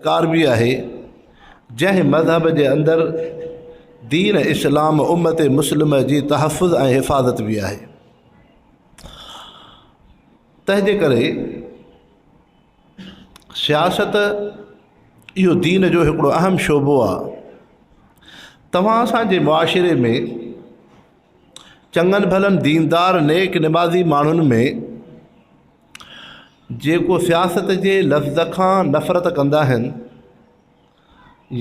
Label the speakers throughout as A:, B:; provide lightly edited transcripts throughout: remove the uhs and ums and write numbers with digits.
A: Car भी आहे जंहिं मज़हब जे अंदरि दीन इस्लाम उम्मत मुस्लिम जी तहफ़ुज़ ऐं हिफ़ाज़त बि आहे। तंहिंजे करे सियासत इहो दीन जो हिकिड़ो अहम शोबो आहे। तव्हां असांजे मुआशिरे में चङनि भलनि दीनदार नेक निमाज़ी माण्हुनि में जेको सियासत जे लफ़्ज़ खां नफ़रत कंदा आहिनि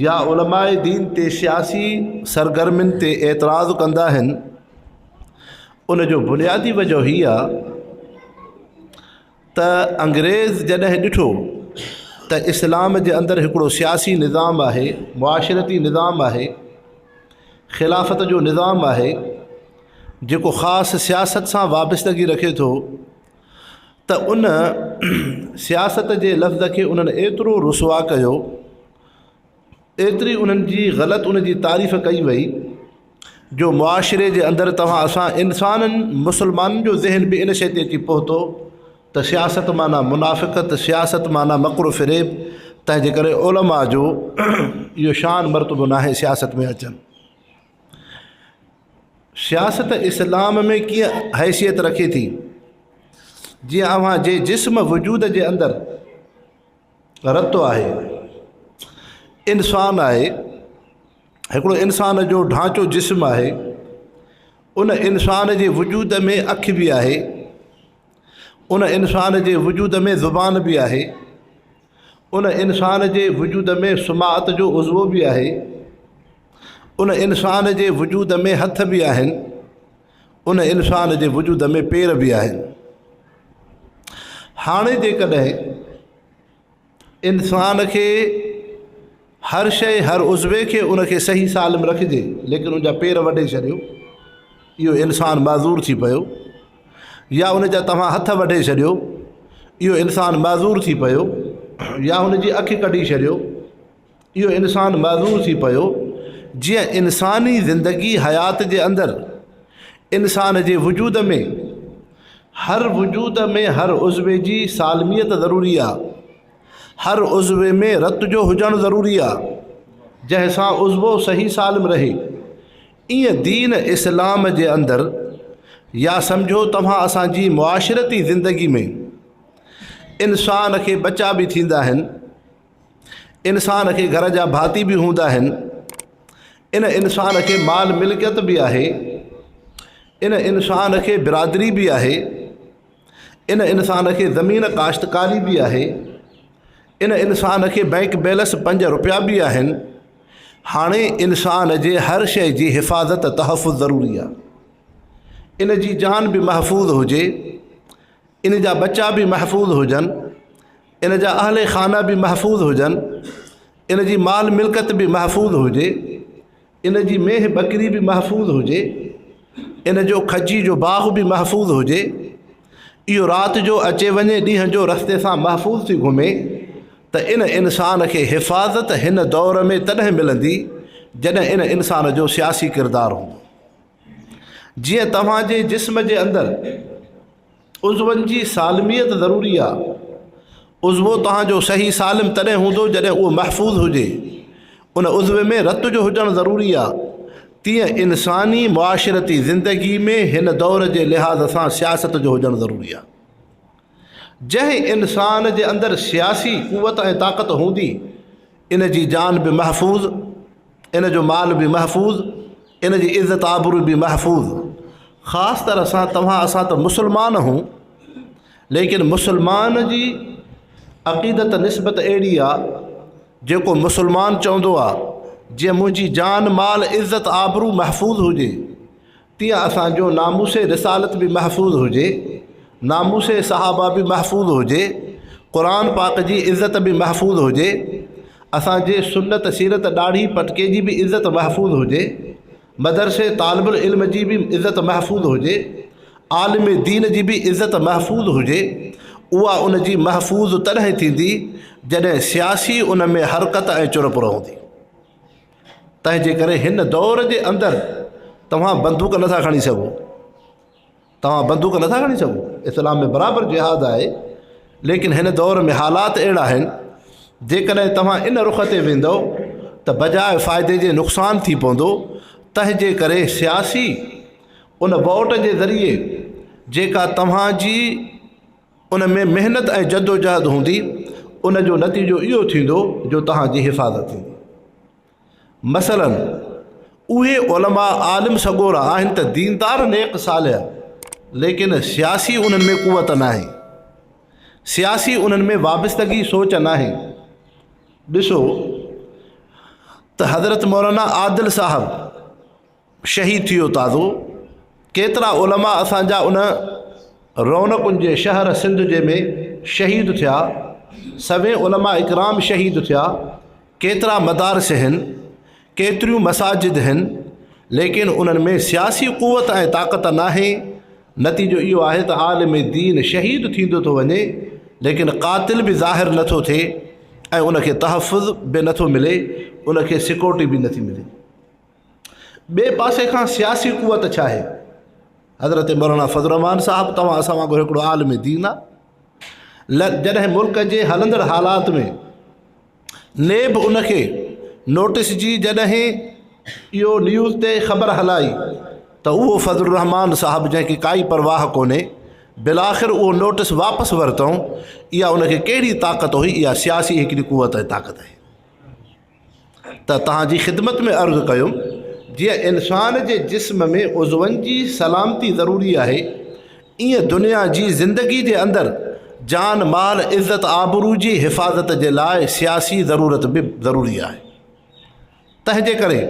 A: या उलमाए दीन ते सियासी सरगर्मियुनि ते एतिराज़ कंदा आहिनि, उन जो बुनियादी वजह हीअ आहे त अंग्रेज़ जॾहिं ॾिठो त इस्लाम जे अंदरि हिकिड़ो सियासी निज़ाम आहे, मुआशिरती निज़ाम आहे, ख़िलाफ़त जो निज़ाम आहे जेको ख़ासि सियासत सां वाबस्तगी रखे थो, त उन सियासत जे लफ़्ज़ खे उन्हनि एतिरो रुसवा कयो, एतिरी उन्हनि जी ग़लति उन जी तारीफ़ कई वई जो मुआशिरे जे अंदरि असां इंसाननि मुसलमाननि जो ज़हन बि इन शइ ते अची पहुतो त सियासत माना मुनाफ़िक़त, सियासत माना मकरु फ़िरेब। तंहिंजे करे उलमा जो इहो शान मर्तबो नाहे सियासत में अचनि। सियासत इस्लाम में कीअं हैसियत रखे थी, जीअं अव्हां जे जिस्म वजूद जे अंदरि रतो आहे, इंसान आहे, हिकिड़ो इंसान जो ढांचो जिस्म आहे, उन इंसान जे वजूद में अखि बि आहे, उन इंसान जे वजूद में ज़ुबान बि आहे, उन इंसान जे वजूद में सुमाअत जो उज़वो बि आहे, उन इंसान जे वजूद में हथ बि आहिनि, उन इंसान जे वजूद में पेर बि आहिनि। हाणे जेकॾहिं इंसान खे हर शइ हर उज़वे खे उनखे सही सालिम रखिजे, लेकिन उनजा पेर वढे छॾियो, इहो इंसान माज़ूर थी पियो, या उनजा तव्हां हथ वढे छॾियो, इहो इंसान माज़ूर थी पियो, या हुनजी अखि कढी छॾियो, इहो इंसान माज़ूर थी पियो। जीअं इंसानी ज़िंदगी हयात जे अंदरि इंसान जे वजूद में हर वजूद में हर उज़वे जी सालमियत ज़रूरी आहे, हर उज़वे में रत जो हुजणु ज़रूरी आहे जंहिंसां उज़वो सही सालिम रहे। ईअं दीन इस्लाम जे अंदरि या सम्झो तव्हां असांजी मुआशिरती ज़िंदगी में इंसान खे बचा बि थींदा आहिनि, इंसान खे घर जा भाती बि हूंदा आहिनि, इन इंसान खे माल मिल्कियत बि आहे, इन इंसान खे बिरादरी बि आहे, इन इंसान खे ज़मीन काश्तकारी बि आहे, इन इंसान खे बैंक बैलेंस 5 रुपया बि आहिनि। हाणे इंसान जे हर शइ जी हिफ़ाज़त तहफ़ुज़ ज़रूरी आहे। इन जी जान बि महफ़ूज़ हुजे, इन जा बच्चा बि महफ़ूज़ हुजनि, इन जा अहले ख़ाना बि महफ़ूज़ हुजनि, इन जी माल मिल्कत बि महफ़ूज़ हुजे, इन जी मेह बकरी बि महफ़ूज़ हुजे, इन जो खजी जो बाग़ बि महफ़ूज़ हुजे। इहो राति जो अचे वञे, ॾींहं जो रस्ते सां महफ़ूज़ थी घुमे, त इन इंसान खे हिफ़ाज़त हिन दौर में तॾहिं मिलंदी जॾहिं इन इंसान जो सियासी किरदारु हूंदो। जीअं तव्हांजे जिस्म जे अंदरि उज़वनि जी सालमियत ज़रूरी आहे, उज़वो तव्हांजो सही सालिम तॾहिं हूंदो जॾहिं उहो महफ़ूज़ हुजे, उन उज़वे में रत जो हुजणु ज़रूरी आहे। तीअं इंसानी मुआशिरती ज़िंदगी में हिन दौर जे लिहाज़ सां सियासत जो हुजणु ज़रूरी आहे। जंहिं इंसान जे अंदरि सियासी क़ुवत ऐं ताक़त हूंदी, इन जी जान बि महफ़ूज़, इन जो माल बि महफ़ूज़, इन जी इज़्ज़त आबरू बि महफ़ूज़। ख़ासि तरह सां असां त मुसलमान हूं, लेकिन मुसलमान जी अक़ीदत निस्बत अहिड़ी आहे जेको मुसलमान चवंदो आहे जीअं मुंहिंजी जान माल इज़्ज़त आबरू महफ़ूज़ हुजे, तीअं असांजो नामूसे रिसालत बि महफ़ूज़ हुजे, नामूसे सहाबा बि महफ़ूज़ हुजे, क़ुरान पाक जी इज़्ज़त बि महफ़ूज़ हुजे, असांजे सुन्नत सीरत ॾाढ़ी पटके जी बि इज़्ज़त महफ़ूज़ हुजे, मदरसे तालिबुल इल्म जी बि इज़्ज़त महफ़ूज़ हुजे, आलिम दीन जी बि इज़्ज़त महफ़ूज़ हुजे। उहा उन जी महफ़ूज़ तॾहिं थींदी जॾहिं सियासी उन में हरकत ऐं चुरप रहंदी। तंहिंजे करे हिन दौर जे अंदरि तव्हां बंदूक नथा खणी सघो, तव्हां बंदूक नथा खणी सघो। इस्लाम में बराबरि जिहाद आहे, लेकिन हिन दौर में हालात अहिड़ा आहिनि जेकॾहिं तव्हां इन रुख ते वेंदो त बजाए फ़ाइदे जे नुक़सान थी पवंदो। तंहिंजे करे सियासी उन वोट जे ज़रिए जेका तव्हांजी उन में महिनत ऐं जदोजहद हूंदी उन जो नतीजो इहो थींदो जो तव्हांजी हिफ़ाज़त थींदी। मसलन उहे उलमा आलिम सॻोरा आहिनि त दीनदार नेक सालिह, लेकिन सियासी उन्हनि में क़ुवत नाहे, सियासी उन्हनि में वाबस्तगी सोच नाहे। ॾिसो त हज़रत मौलाना आदिल साहब शहीद थियो ताज़ो, केतिरा उलमा असांजा उन रौनकुनि जे शहर सिंध जे में शहीद थिया, सभई उलमा इकराम शहीद थिया, केतिरा मदारस आहिनि, केतिरियूं मसाजिद आहिनि, लेकिन उन्हनि में सियासी क़ुवत ऐं ताक़त नाहे। नतीजो इहो आहे त आलिम दीन शहीद थींदो थो वञे, लेकिन क़ातिल बि ज़ाहिर नथो थिए ऐं उनखे तहफ़ुज़ बि नथो मिले, उनखे सिक्योरिटी बि नथी मिले। ॿिए पासे खां सियासी क़ुवत छा आहे? हज़रत मौलाना फज़लुर रहमान साहब तव्हां असां वांगुरु हिकिड़ो आलिम दीन आहे। जॾहिं मुल्क जे हलंदड़ हालात में नेब उनखे नोटिस जी जॾहिं इहो न्यूज़ ते ख़बर हलाई त उहो फज़लुर रहमान साहब जंहिंखे काई परवाह कोन्हे, बिलाख़िर उहो नोटिस वापसि वरितऊं। इहा उनखे कहिड़ी ताक़त हुई? इहा सियासी हिकिड़ी क़ुवत ऐं ताक़त आहे। त तव्हांजी ख़िदमत में अर्ज़ु कयुमि, जीअं इंसान जे जिस्म में उज़वनि जी सलामती ज़रूरी आहे, ईअं दुनिया जी ज़िंदगी जे अंदरि जान माल इज़त आबरू जी हिफ़ाज़त जे लाइ सियासी ज़रूरत बि ज़रूरी आहे। तंहिंजे करे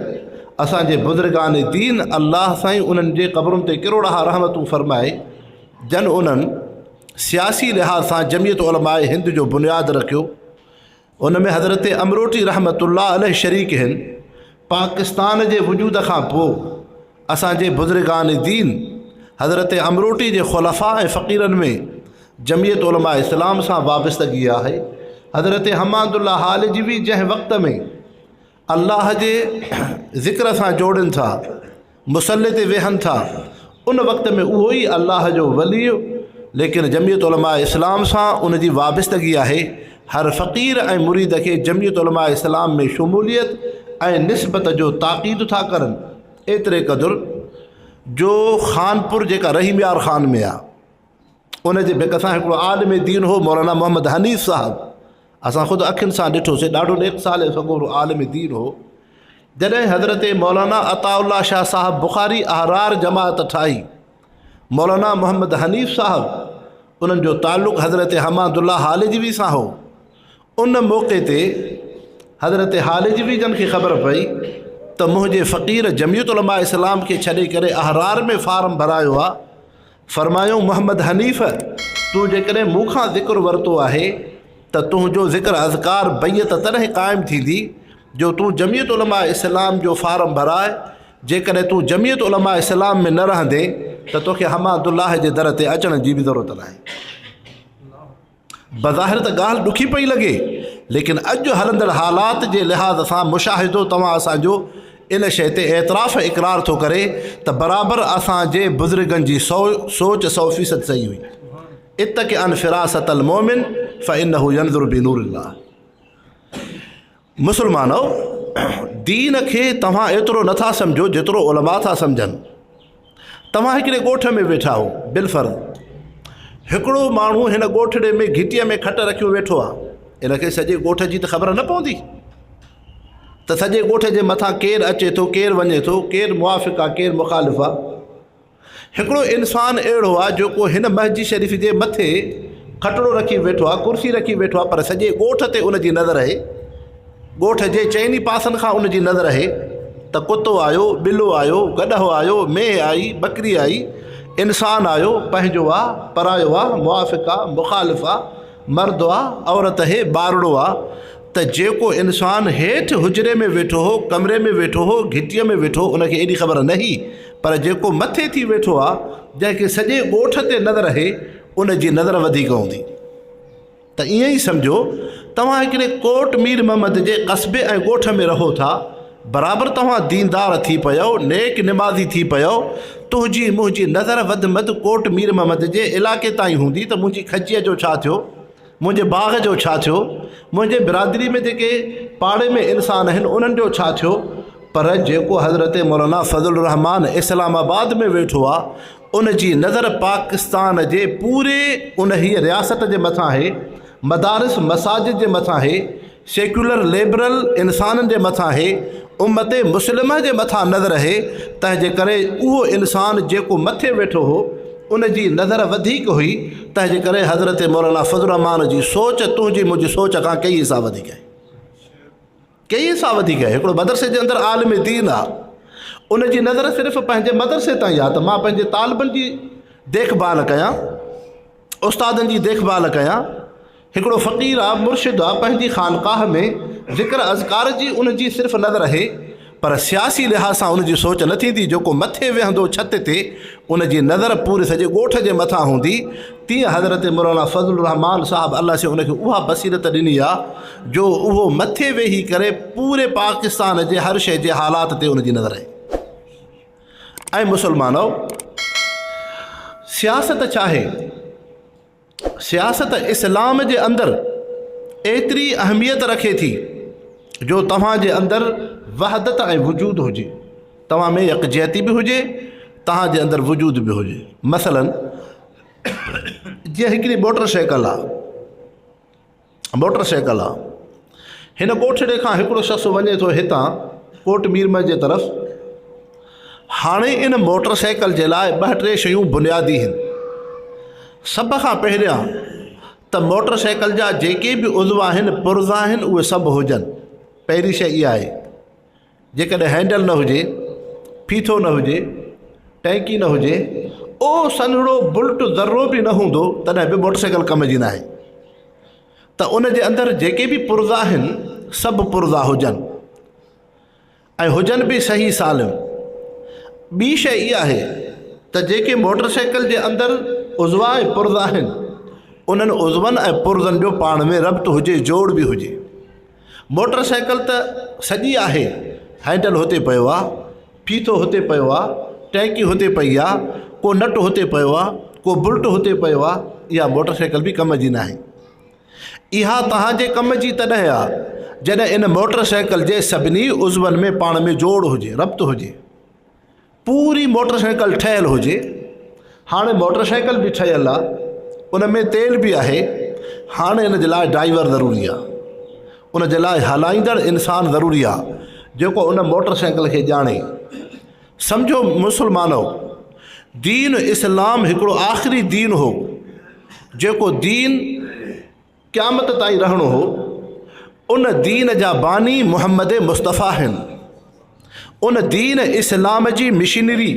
A: असांजे बुज़ुर्गान दीन अल्लाह साईं उन्हनि जे क़बरुनि ते किरोड़ा रहमतूं फ़रमाए, जन उन्हनि सियासी लिहाज़ सां जमियत उलमाए हिंद जो बुनियादु रखियो। उन में हज़रत अमरोटी रहमतुल्लाह अलैह शरीक आहिनि। पाकिस्तान जे वजूद खां पोइ असांजे बुज़ुर्गान दीन हज़रत अमरोटी जे ख़ुलफ़ा ऐं फ़क़ीरनि में जमियत उलमा इस्लाम सां वाबस्तगी आहे। हज़रत हमादुल्लाह हालजवी जंहिं वक़्त में अल्लाह जे ज़िक्र सां जोड़नि था, मुसल्ले ते वेहनि था, उन वक़्त में उहो ई अल्लाह जो वली, लेकिन जमियत उलमा इस्लाम सां उन जी वाबस्तगी आहे। हर फ़क़ीर ऐं मुरीद खे जमियत उलमा इस्लाम में शमूलियत ऐं निस्बत जो ताक़ीद था करनि। एतिरे क़दुरु जो ख़ानपुर जेका रहीमयार ख़ान में आहे, उन जे बेक सां हिकिड़ो आलिम दीन हो मौलाना मोहम्मद हनीफ़ साहब, असां ख़ुदि अखियुनि सां ॾिठोसीं, ॾाढो नेक साल सॻोरो आलिम दीन हो। जॾहिं हज़रत मौलाना अताउल्लाह शाह साहब बुख़ारी अहरार जमात ठाही, मौलाना मोहम्मद हनीफ़ साहब उन्हनि जो ताल्लुक़ हज़रत हमादुल्लाह हालजवी सां हो। उन मौक़े ते हज़रत हालजवी जन खे ख़बर पई त मुंहिंजे फ़क़ीर जमियत उलमा इस्लाम खे छॾे करे अहरार में फार्म भरायो आहे। फ़रमायो मोहम्मद हनीफ़, तूं जेकॾहिं मूंखां ज़िक्र वरितो आहे त तुंहिंजो ज़िक्र अज़कार बैत तॾहिं क़ाइमु थींदी जो तूं जमियत उलमा इस्लाम जो फार्म भराए। जेकॾहिं तूं जमियत उलमा इस्लाम में न रहंदे त तोखे हमादुल्लाह जे दर ते अचण जी बि ज़रूरत नाहे। बज़ाहिर त ॻाल्हि ॾुखी पई लॻे, लेकिन अॼु हलंदड़ हालात जे लिहाज़ सां मुशाहिदो तव्हां असांजो इन शइ ते एतिराफ़ इक़रार थो करे त बराबरि असांजे बुज़ुर्गनि जी सोच 100% सही हुई। इत्तक़ अन फ़िरासतल मोमिन फ़इन्नहु यंज़ुरु बिनूरिल्लाह। मुसलमानो, दीन खे तव्हां एतिरो नथा सम्झो जेतिरो उलमा था सम्झनि। तव्हां हिकिड़े ॻोठ में वेठा हो, बिलफ़र्ज़ हिकिड़ो माण्हू हिन ॻोठड़े में घिटीअ में खट रखियो वेठो आहे, इनखे सॼे ॻोठ जी त ख़बर न पवंदी त सॼे ॻोठ जे मथां केरु अचे थो, केरु वञे थो, केरु मुआफ़िक़ आहे, केरु मुख़ालिफ़ आहे। हिकिड़ो इंसानु अहिड़ो आहे जेको हिन मस्जिद शरीफ़ जे मथे खटिड़ो रखी वेठो आहे, कुर्सी रखी वेठो आहे, पर सॼे ॻोठ ते उन जी नज़र आहे। ॻोठ जे चइनी पासनि खां उन जी नज़र आहे त कुतो आयो, ॿिलो आयो, गॾहो आयो, मेंह आई, ॿकरी आई, इंसानु आयो, पंहिंजो आहे, परायो आहे, मुआफ़िक़ आहे, मुख़ालिफ़ आहे, मर्द आहे, औरत आहे, ॿारड़ो आहे। त जेको इंसानु हेठि हुजरे में वेठो हो, कमरे में वेठो हो, घिटीअ में वेठो, उनखे एॾी ख़बर न हुई, पर जेको मथे थी वेठो आहे, जंहिंखे सॼे ॻोठ ते नज़र आहे, उन जी नज़र वधीक हूंदी। त ईअं ई सम्झो, तव्हां हिकिड़े कोट मीर मोहम्मद जे कस्बे ऐं ॻोठ में रहो था, बराबरि तव्हां दीनदार थी पियो, नेक निमाज़ी थी पियो, तुंहिंजी मुंहिंजी नज़र वधि में वधि कोट मीर मोहम्मद जे इलाइक़े ताईं हूंदी त मुंहिंजी खजीअ जो छा थियो, मुंहिंजे बाग़ जो छा थियो, मुंहिंजे बिरादरी में जेके पाड़े में इंसान आहिनि उन्हनि जो छा थियो। पर जेको हज़रत मौलाना फज़लुर रहमान इस्लामाबाद में वेठो आहे उन जी नज़र पाकिस्तान जे पूरे उन ही रियासत जे मथां आहे, मदारिस मसाजिद जे मथां आहे, सेक्युलर लिबरल इंसाननि जे मथां आहे, उम्मत मुस्लिम जे मथां नज़र आहे। तंहिंजे करे उहो इंसान जेको मथे वेठो हो उन जी नज़र वधीक हुई। तंहिंजे करे हज़रत मौलाना फज़लुर रहमान जी सोच तुंहिंजी मुंहिंजी सोच खां कई हिसा वधीक आहे, कई हिसा वधीक आहे। हिकिड़ो मदरसे जे अंदरि आलिम दीन आहे, उन जी नज़र सिर्फ़ु पंहिंजे मदरसे ताईं आहे त मां पंहिंजे तालिबनि जी देखभाल कयां, उस्तादनि जी देखभाल कयां। हिकिड़ो फ़क़ीर आहे, मुर्शिद आहे, पंहिंजी ख़ानक़ाह में ज़िक्र अज़कार जी उन जी सिर्फ़ु नज़र आहे, पर सियासी लिहाज़ सां उन जी सोच न थींदी। जेको मथे वेहंदो छत ते उन जी नज़र पूरे सॼे ॻोठ जे मथां हूंदी। तीअं हज़रत मौलाना फज़लुर रहमान साहिबु अलाह से उनखे उहा बसीरत ॾिनी आहे जो उहो मथे वेही करे पूरे पाकिस्तान जे हर शइ जे हालात ते उन जी नज़र आहे। ऐं मुसलमानो, सियासत छा आहे? सियासत इस्लाम जे अंदरि एतिरी अहमियत रखे थी जो तव्हांजे अंदरि वहदत ऐं वजूद हुजे, तव्हां में यकजहती बि हुजे, तव्हांजे अंदरि वजूद बि हुजे। मसलन जीअं हिकिड़ी मोटर साइकिल आहे, हिन ॻोठड़े खां हिकिड़ो शख़्स वञे थो हितां कोट मीर जे तरफ़। हाणे इन मोटर साइकिल जे लाइ 2-3 शयूं बुनियादी आहिनि। सभ खां पहिरियां त मोटर साइकिल जा जेके बि उज़्व आहिनि, पुर्ज़ा आहिनि, उहे सभु हुजनि। पहिरीं शइ इहा आहे। जेकॾहिं हैंडल न हुजे, फीथो न हुजे, टैंकी न हुजे, ओ सन्हड़ो बुल्ट ज़र्रो बि न हूंदो, तॾहिं बि मोटरसाइकिल कम जी न आहे। त उन जे अंदरि जेके बि पुर्ज़ा आहिनि सभु पुर्ज़ा हुजनि ऐं हुजनि बि सही सालिम। ॿी शइ इहा आहे त जेके मोटरसाइकिल जे अंदरि उज़्वा ऐं पुर्ज़ा आहिनि उन्हनि उज़्वनि ऐं पुर्ज़नि जो पाण में रब्त हुजे, जोड़ बि हुजे। मोटरसाइकिल त सॼी आहे, हैंडल हुते पियो आहे, फीथो हुते पियो आहे, टैंकी हुते पई आहे, को नट हुते पियो आहे, को बुल्ट हुते पियो आहे। इहा मोटरसाइकिल बि कम जी न आहे। इहा तव्हांजे कम जी तॾहिं आहे जॾहिं इन मोटरसाइकिल जे सभिनी उज़्वनि में पाण में जोड़ हुजे, रब्त हुजे, पूरी मोटरसाइकिल ठहियलु हुजे। हाणे मोटरसाइकिल बि ठहियलु आहे, उन में तेल बि आहे। हाणे इन जे लाइ ड्राइवर ज़रूरी आहे, उन जे लाइ हलाईंदड़ इंसान ज़रूरी आहे जेको उन मोटरसाइकिल खे ॼाणे। सम्झो मुसलमानो, दीन इस्लाम हिकिड़ो आख़िरी दीन हो जेको दीन क़यामत ताईं रहणो हो। उन दीन जा बानी मुहम्मद मुस्तफ़ा आहिनि। उन दीन इस्लाम जी मशीनरी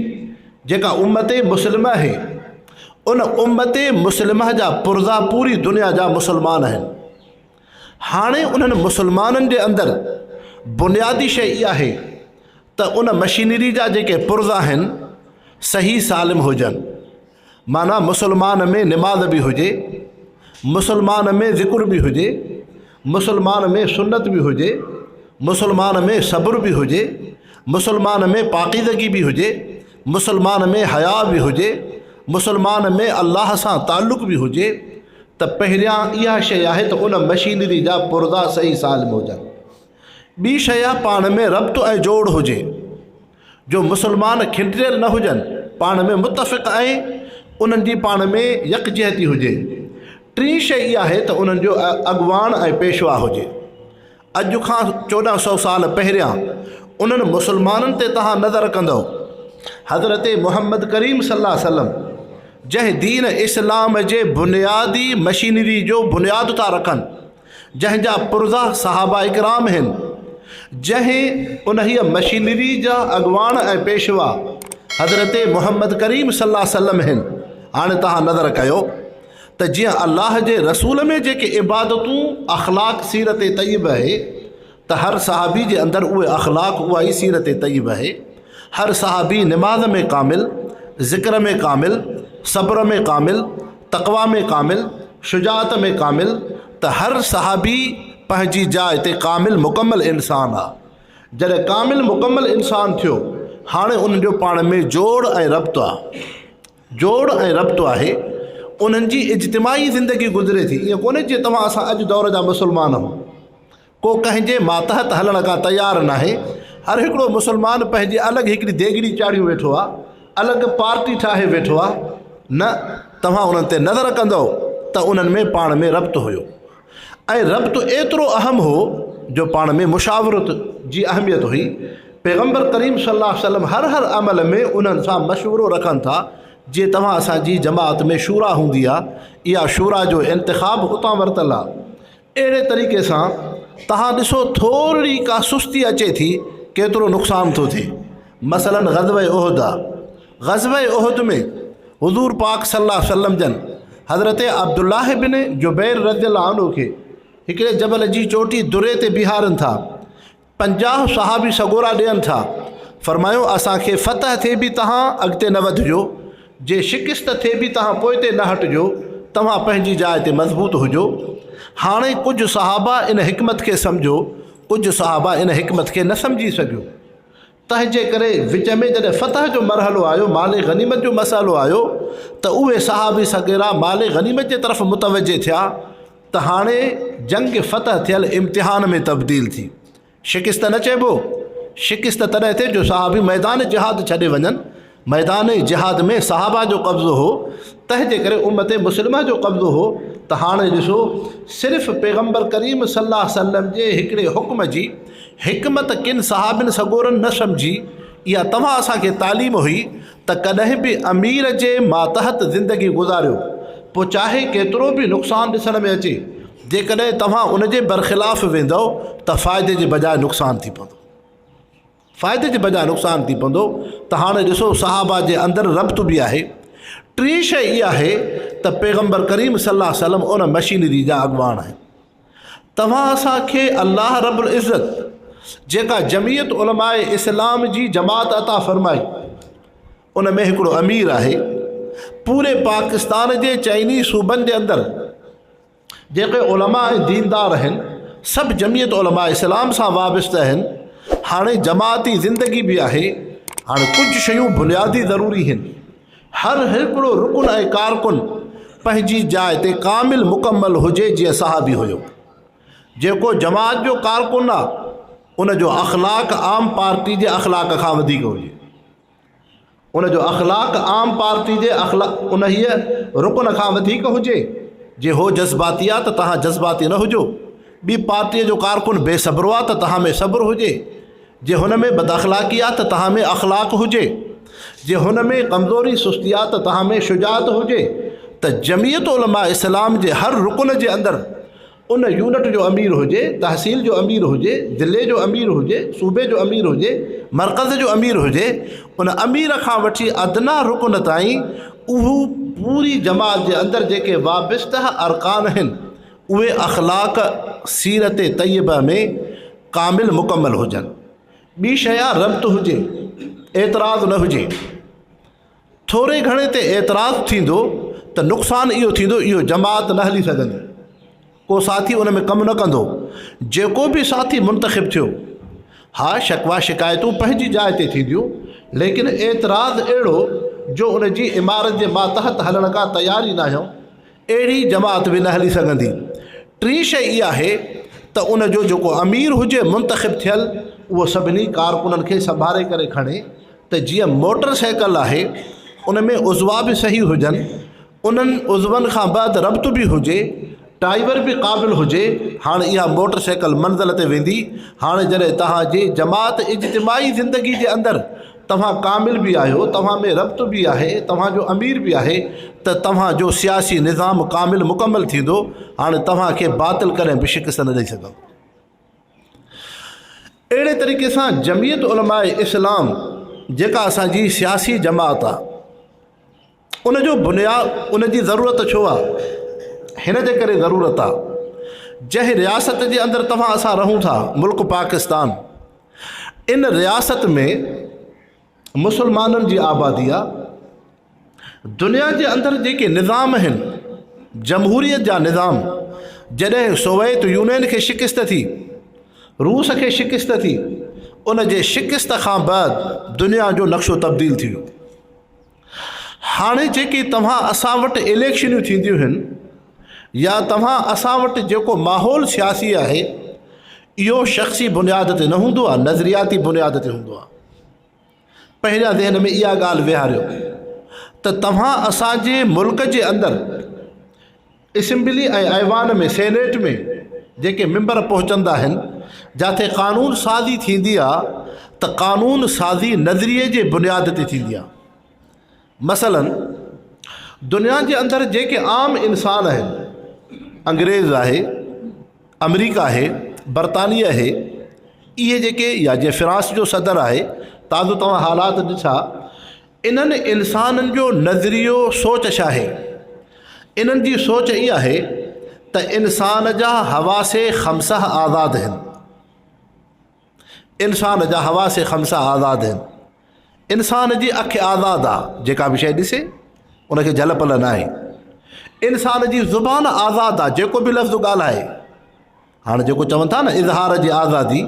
A: जेका उम्मत मुस्लिम आहे, उन उम्मत मुस्लिम जा पुर्ज़ा पूरी दुनिया जा मुसलमान आहिनि। हाणे उन्हनि मुसलमाननि जे अंदरि बुनियादी शइ इहा आहे त उन मशीनरी जा जेके पुर्ज़ा आहिनि सही सालिम हुजनि। माना मुसलमान में निमाज़ बि हुजे, मुसलमान में ज़िक्र बि हुजे, मुसलमान में सुन्नत बि हुजे, मुसलमान में सब्र बि हुजे, मुसलमान में पाकीज़गी बि हुजे, मुसलमान में हया बि हुजे, मुसलमान में अल्लाह सां ताल्लुक़ बि हुजे। त पहिरियां इहा शइ आहे त उन मशीनरी जा पुर्ज़ा सही सालिम हुजनि। ॿी शइ आहे पाण में रब्त ऐं जोड़ हुजे, जो मुसलमान खिंडियल न हुजनि, पाण में मुतफ़िक़ ऐं उन्हनि जी पाण में यकजहती हुजे। टी शइ इहा आहे त उन्हनि जो अॻुवान ऐं पेशवा हुजे। अॼु खां 1400 साल पहिरियां उन्हनि मुसलमाननि ते तव्हां नज़र कंदव, हज़रत मुहम्मद करीम सल्लल्लाहु अलैहि वसल्लम जंहिं दीन इस्लाम जे बुनियादी मशीनरी जो बुनियाद था रखनि, जंहिंजा पुर्ज़ा सहाबा इकराम आहिनि, जंहिं उन मशीनरी जा अॻुवान ऐं पेशवा हज़रत मुहम्मद करीम सल्लल्लाहु अलैहि वसल्लम आहिनि। हाणे तव्हां नज़र कयो त जीअं अल्लाह जे रसूल में जेके इबादतूं अख़लाक़ सीरत तय्यब आहे त हर सहाबी जे अंदरि उहे अख़लाक़, उहा ई सीरत तय्यब आहे। हर सहाबी निमाज़ में कामिल, ज़िक्र में कामिल, सब्र में कामिल, तक़वा में कामिल, शुजात में कामिल। त हर सहाबी पंहिंजी जाइ ते कामिल मुकम्मल इंसान आहे। जॾहिं कामिल मुकम्मल इंसान थियो, हाणे उन जो पाण में जोड़ ऐं रब्त आहे। जोड़ ऐं रब्त आहे। उन्हनि जी इज्तिमाही ज़िंदगी गुज़रे थी। ईअं कोन्हे जीअं तव्हां असां अॼु दौर जा मुस्लमान आहियूं, को कंहिंजे मातहत हलण खां तयारु न आहे। हर हिकिड़ो मुस्लमान पंहिंजी अलॻि हिकिड़ी देगिड़ी चाढ़ियूं वेठो आहे, अलॻि पार्टी ठाहे वेठो आहे। न, तव्हां उन्हनि ते नज़र कंदव त उन्हनि में पाण में रब्त हुयो, ऐं रब्त एतिरो अहम हो जो पाण में मुशावरत जी अहमियत हुई। पैगम्बर करीम सल्लल्लाहु अलैहि वसल्लम हर अमल में उन्हनि सां मशवरो रखनि था। जीअं तव्हां असांजी जमात में शूरा हूंदी आहे, इहा शूरा जो इंतिखाब उतां वरितल आहे। अहिड़े तरीक़े सां तव्हां ॾिसो थोरी का सुस्ती अचे थी, केतिरो नुक़सान थो थिए। मसलन ग़ज़वे उहद आहे, ग़ज़वे उहद में हुज़ूर पाक सल्लल्लाहु अलैहि वसल्लम जन हज़रत अब्दुल्लाह बिन जुबैर रज़ियल्लाहु अन्हु खे हिकिड़े जबल जी चोटी दुरे ते बीहारनि था। 50 सहाबी सगोरा ॾियनि था। फ़रमायो असांखे फ़तह थिए बि तव्हां अॻिते न वधिजो, जे शिकिस्त थिए बि तव्हां पोइ ते न हटिजो, तव्हां पंहिंजी जाइ ते मज़बूत हुजो। हाणे कुझु सहाबा इन हिकमत खे सम्झो, कुझु सहाबा इन हिकमत खे न सम्झी सघियो। तंहिंजे करे विच में जॾहिं फ़तह जो मरहलो आयो, माले गनीमत जो मसालो आयो, त उहे सहाबी सगेरा माले गनीमत जे तरफ़ मुतवजे थिया। त हाणे जंग फ़तह थियल इम्तिहान में तब्दील थी। शिकिस्त न चइबो, शिकिस्त तॾहिं थिए जो सहाबी मैदान जिहाद छॾे वञनि। मैदान जिहाद में सहाबा जो कब्ज़ो हो, तंहिंजे करे उम्मत मुस्लिमा जो कब्ज़ो हो। त हाणे ॾिसो सिर्फ़ु पैगम्बर करीम सल्लल्लाहु अलैहि वसल्लम जे हिकिड़े हुक्म जी हिकमत किन सहाबिन सगोरनि न सम्झी। इहा तव्हां असांखे तालीम हुई त कॾहिं बि अमीर जे मातहत ज़िंदगी गुज़ारियो, पोइ चाहे केतिरो बि नुक़सानु ॾिसण में अचे, जेकॾहिं तव्हां उनजे बरख़िलाफ़ वेंदव त फ़ाइदे जे बजाए नुक़सानु थी पवंदो, फ़ाइदे जे बजाए नुक़सानु थी पवंदो। त हाणे ॾिसो सहाबा जे अंदरि रब्त बि आहे। टी शइ इहा आहे त पैगम्बर करीम सल्लल्लाहु अलैहि वसल्लम उन मशीनरी जा अॻुवान आहिनि। तव्हां असांखे अल्लाह रब्बुल इज़्ज़त जेका जमीयत उलमाए इस्लाम जी जमात अता फ़रमाई, उन में हिकिड़ो अमीर आहे। पूरे पाकिस्तान जे चइनी सूबनि जे अंदरि जेके उलमा ऐं दीनदार आहिनि, सभु जमीयत उलमा इस्लाम सां वाबस्ता आहिनि। हाणे जमाती ज़िंदगी बि आहे। हाणे कुझु शयूं बुनियादी ज़रूरी आहिनि। हर हिकिड़ो रुकुन ऐं कारकुन पंहिंजी जाइ ते कामिल मुकम्मल हुजे, जीअं सहाबी हुयो। जेको जमात जो कारकुन आहे, उनजो अख़लाक आम पार्टी जे अख़लाक खां वधीक हुजे। उनजो अख़लाक आम पार्टी जे उन हीअ रुकन खां वधीक हुजे। जे हो जज़्बाती आहे त तव्हां जज़्बाती न हुजो। ॿी पार्टीअ जो कारकुन बेसब्रो आहे त तव्हां में सब्र हुजे। जे हुन में बदअख़लाक़ी आहे त तव्हां में अख़लाक हुजे। जे हुन में कमज़ोरी सुस्ती आहे त तव्हां में शुजात हुजे। त जमीयत उलमा इस्लाम जे हर रुकन जे अंदरि उन यूनिट जो अमीर हुजे, तहसील जो अमीर हुजे, ज़िले जो अमीर हुजे, सूबे जो अमीर हुजे, मरकज़ जो अमीर हुजे, उन अमीर खां वठी अदना रुकन ताईं उहो पूरी जमात जे अंदरि जेके वाबस्ता अरकान आहिनि, उहे अख़लाक सीरत तय्यबा में कामिल मुकम्मल हुजनि। ॿी शइ आहे रब्त हुजे, एतिराज़ न हुजे। थोरे घणे ते एतिराज़ थींदो त नुक़सानु इहो थींदो, इहो जमात न हली सघंदी, को साथी उन में कमु न कंदो। जेको बि साथी मुंतख़िब थियो, हा शकवा शिकायतूं पंहिंजी जाइ ते थींदियूं, लेकिन एतिराज़ अहिड़ो जो उन जी इमारत जे मातहत हलण खां तयारी न आहियूं, अहिड़ी जमात बि न हली सघंदी। टी शइ इहा आहे त उन जो जेको अमीर हुजे मुंतख़िब थियल, उहो सभिनी कारकुननि खे संभाले करे खणे। त जीअं मोटर साइकिल आहे, उन में उज़वा बि सही हुजनि, उन्हनि उज़वनि खां बाद रब्त बि हुजे, ड्राइवर बि क़ाबिल हुजे। हाणे इहा मोटर साइकिल मंज़िल ते वेंदी। हाणे जॾहिं तव्हांजी जमात इज्तिमाही ज़िंदगी जे अंदरि तव्हां कामिल बि आहियो, तव्हां में रब्त बि आहे, तव्हांजो अमीर बि आहे, त तव्हांजो सियासी निज़ाम कामिल मुकम्मल थींदो। हाणे तव्हांखे बातिल कॾहिं बि शिकस्त न ॾेई सघो। अहिड़े तरीक़े सां जमीयत उलमाए इस्लाम जेका असांजी सियासी जमात आहे, उनजो बुनियाद, उनजी ज़रूरत छो आहे? हिन जे करे ज़रूरत आहे, जंहिं रियासत जे अंदरि तव्हां असां रहूं था, मुल्क पाकिस्तान, इन रियासत में मुसलमाननि जी आबादी आहे। दुनिया जे अंदरि जेके निज़ाम आहिनि, जमहूरियत जा निज़ाम, जॾहिं सोवियत यूनियन खे शिकिस्त थी, रूस खे शिकिस्त थी, उन जे शिकिस्त खां बाद दुनिया जो नक्शो तब्दील थी वियो। हाणे जेके तव्हां असां वटि इलेक्शनियूं थींदियूं आहिनि या तव्हां असां वटि जेको माहौल सियासी आहे इहो शख़्सी बुनियाद ते न हूंदो आहे, नज़रियाती बुनियाद ते हूंदो आहे। पहिरियां ज़हन में इहा ॻाल्हि विहारियो त तव्हां असांजे मुल्क जे अंदरि असेंबली ऐं ऐवान में, सेनेट में जेके मेंबर पहुचंदा आहिनि, जिथे क़ानून साज़ी थींदी आहे त क़ानून साज़ी नज़रिए जे बुनियाद ते थींदी आहे। मसलन दुनिया जे अंदरि जेके आम इंसान आहिनि, अंग्रेज़ आहे, अमरीका आहे, बरतानिया आहे, इहे जेके या जे फ्रांस जो सदर आहे, ताज़ो तव्हां हालात ॾिठा, इन्हनि इंसाननि जो नज़रियो सोच छा आहे? इन्हनि जी सोच इहा आहे त इंसान जा हवासे ख़म्सा आज़ाद आहिनि। इंसान जा हवासे ख़म्सा आज़ाद आहिनि। इंसान जी अखि आज़ाद आहे, जेका बि शइ ॾिसे उनखे झल पल न आहे। इंसान जी ज़ुबान आज़ाद आहे, जेको बि लफ़्ज़ ॻाल्हाए। हाणे जेको चवनि था न इज़हार जी आज़ादी,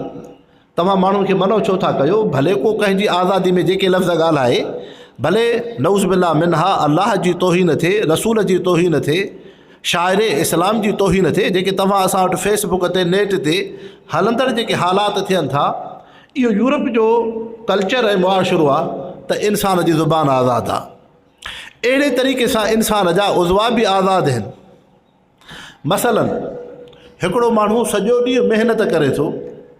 A: तव्हां माण्हुनि खे मनो छो था कयो? भले को कंहिंजी आज़ादी में जेके लफ़्ज़ ॻाल्हाए, भले नऊज़ बिल्लाह मिनहा अल्लाह जी तौहीन थिए, रसूल जी तौहीन थिए, शाइर इस्लाम जी तौहीन थिए, जेके तव्हां असां वटि फेसबुक ते, नेट ते हलंदड़ जेके हालात थियनि था, इहो यूरोप जो कल्चर ऐं मुआशिरो आहे त इंसान जी ज़ुबान आज़ादु आहे। अहिड़े तरीक़े सां इंसान जा उज़वा बि आज़ादु आहिनि। मसलन हिकिड़ो माण्हू सॼो ॾींहुं महिनत करे थो,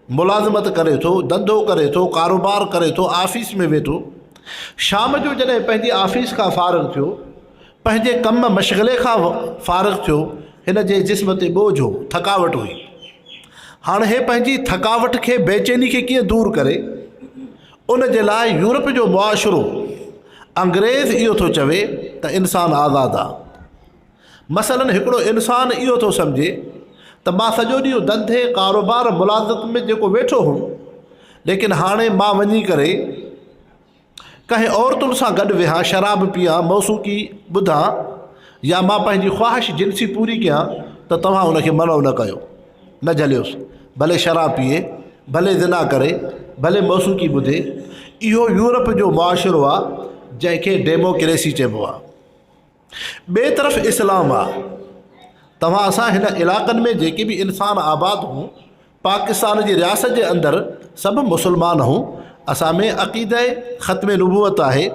A: मुलाज़मत करे थो, धंधो करे थो, कारोबार करे थो, ऑफिस में वेठो, शाम जो जॾहिं पंहिंजी ऑफिस खां फ़ारिग़ थियो, पंहिंजे कम मशग़ले खां फ़ारिग़ थियो, हिन जे जिस्म ते बोझ हो, थकावट हुई। हाणे हे पंहिंजी थकावट खे, बेचैनी खे कीअं दूरि करे? उन जे लाइ यूरोप जो मुआशिरो, अंग्रेज़ इहो थो चवे त इंसान आज़ादु आहे। मसलन हिकिड़ो इंसान इहो थो सम्झे त मां सॼो ॾींहुं धंधे, कारोबार, मुलाज़मत में जेको वेठो हुउमि, लेकिन हाणे मां वञी करे कंहिं औरतुनि सां गॾु वेहां, शराब पीआं, मौसीक़ी ॿुधां, या मां पंहिंजी ख़्वाहिश जिनसी पूरी कयां, त तव्हां उनखे मनो न कयो, न झलियोसि। भले शराब पीए, भले ज़िना करे, भले मौसीक़ी ॿुधे। इहो यूरोप जो मुआशिरो आहे जंहिंखे डेमोक्रेसी चइबो आहे। ॿिए तरफ़ इस्लाम आहे। तव्हां असां हिन इलाइक़नि में जेके बि इंसान आबाद हूं, पाकिस्तान जी रियासत जे अंदरि सभु मुस्लमान हूं। असां में अक़ीदे ख़त्म नबूवत आहे,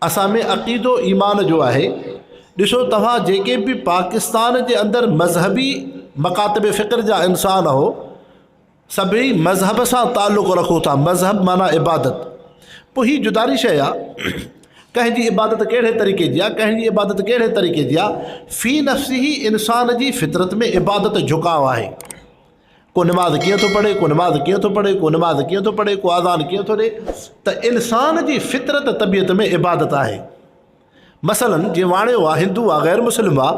A: असां में अक़ीदो ईमान जो आहे। ॾिसो तव्हां जेके बि पाकिस्तान जे अंदरि मज़हबी मकातब फ़िक्र जा इंसान हो, सभई मज़हब सां ताल्लुक़ रखो था। मज़हब माना इबादत। पोइ हीअ जुदारी शइ आहे, कंहिंजी इबादत कहिड़े तरीक़े जी आहे, कंहिंजी इबादत कहिड़े तरीक़े जी आहे। फ़ी नफ़्सी ही इंसान जी फितरत में इबादत झुकाव आहे। को नमाज़ कीअं थो पढ़े, को नमाज़ कीअं थो पढ़े, को नमाज़ कीअं थो पढ़े, को आज़ान कीअं थो ॾे, त इंसान जी फितरत तबियत में इबादत आहे। मसलन जीअं वाणियो आहे, हिंदू आहे, ग़ैर मुस्लिम आहे,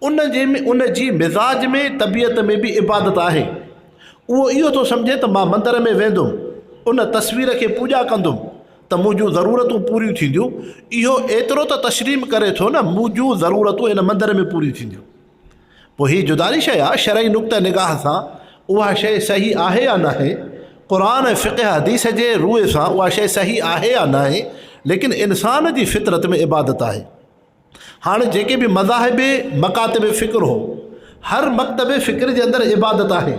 A: उन जी मिज़ाज में, तबियत में बि इबादत आहे। उहो इहो थो सम्झे त मां मंदर में वेंदुमि, उन तस्वीर खे पूॼा कंदुमि त मुंहिंजूं ज़रूरतूं पूरियूं थींदियूं। इहो एतिरो त तस्लीम करे थो न, मुंहिंजूं ज़रूरतूं इन मंदर में पूरियूं थींदियूं। पोइ हीअ जुदारी शइ आहे, शरई नुक़्ते निगाह सां उहा शइ सही आहे या न आहे, क़ुरान ऐं फ़िक़्ह हदीस जे रूए सां उहा शइ सही आहे या न आहे, लेकिन इंसान जी फितरत में इबादत आहे। हाणे जेके बि मज़ाहिब मकातब फ़िक्र हो, हर मकतब फ़िक्र जे अंदरि इबादत आहे।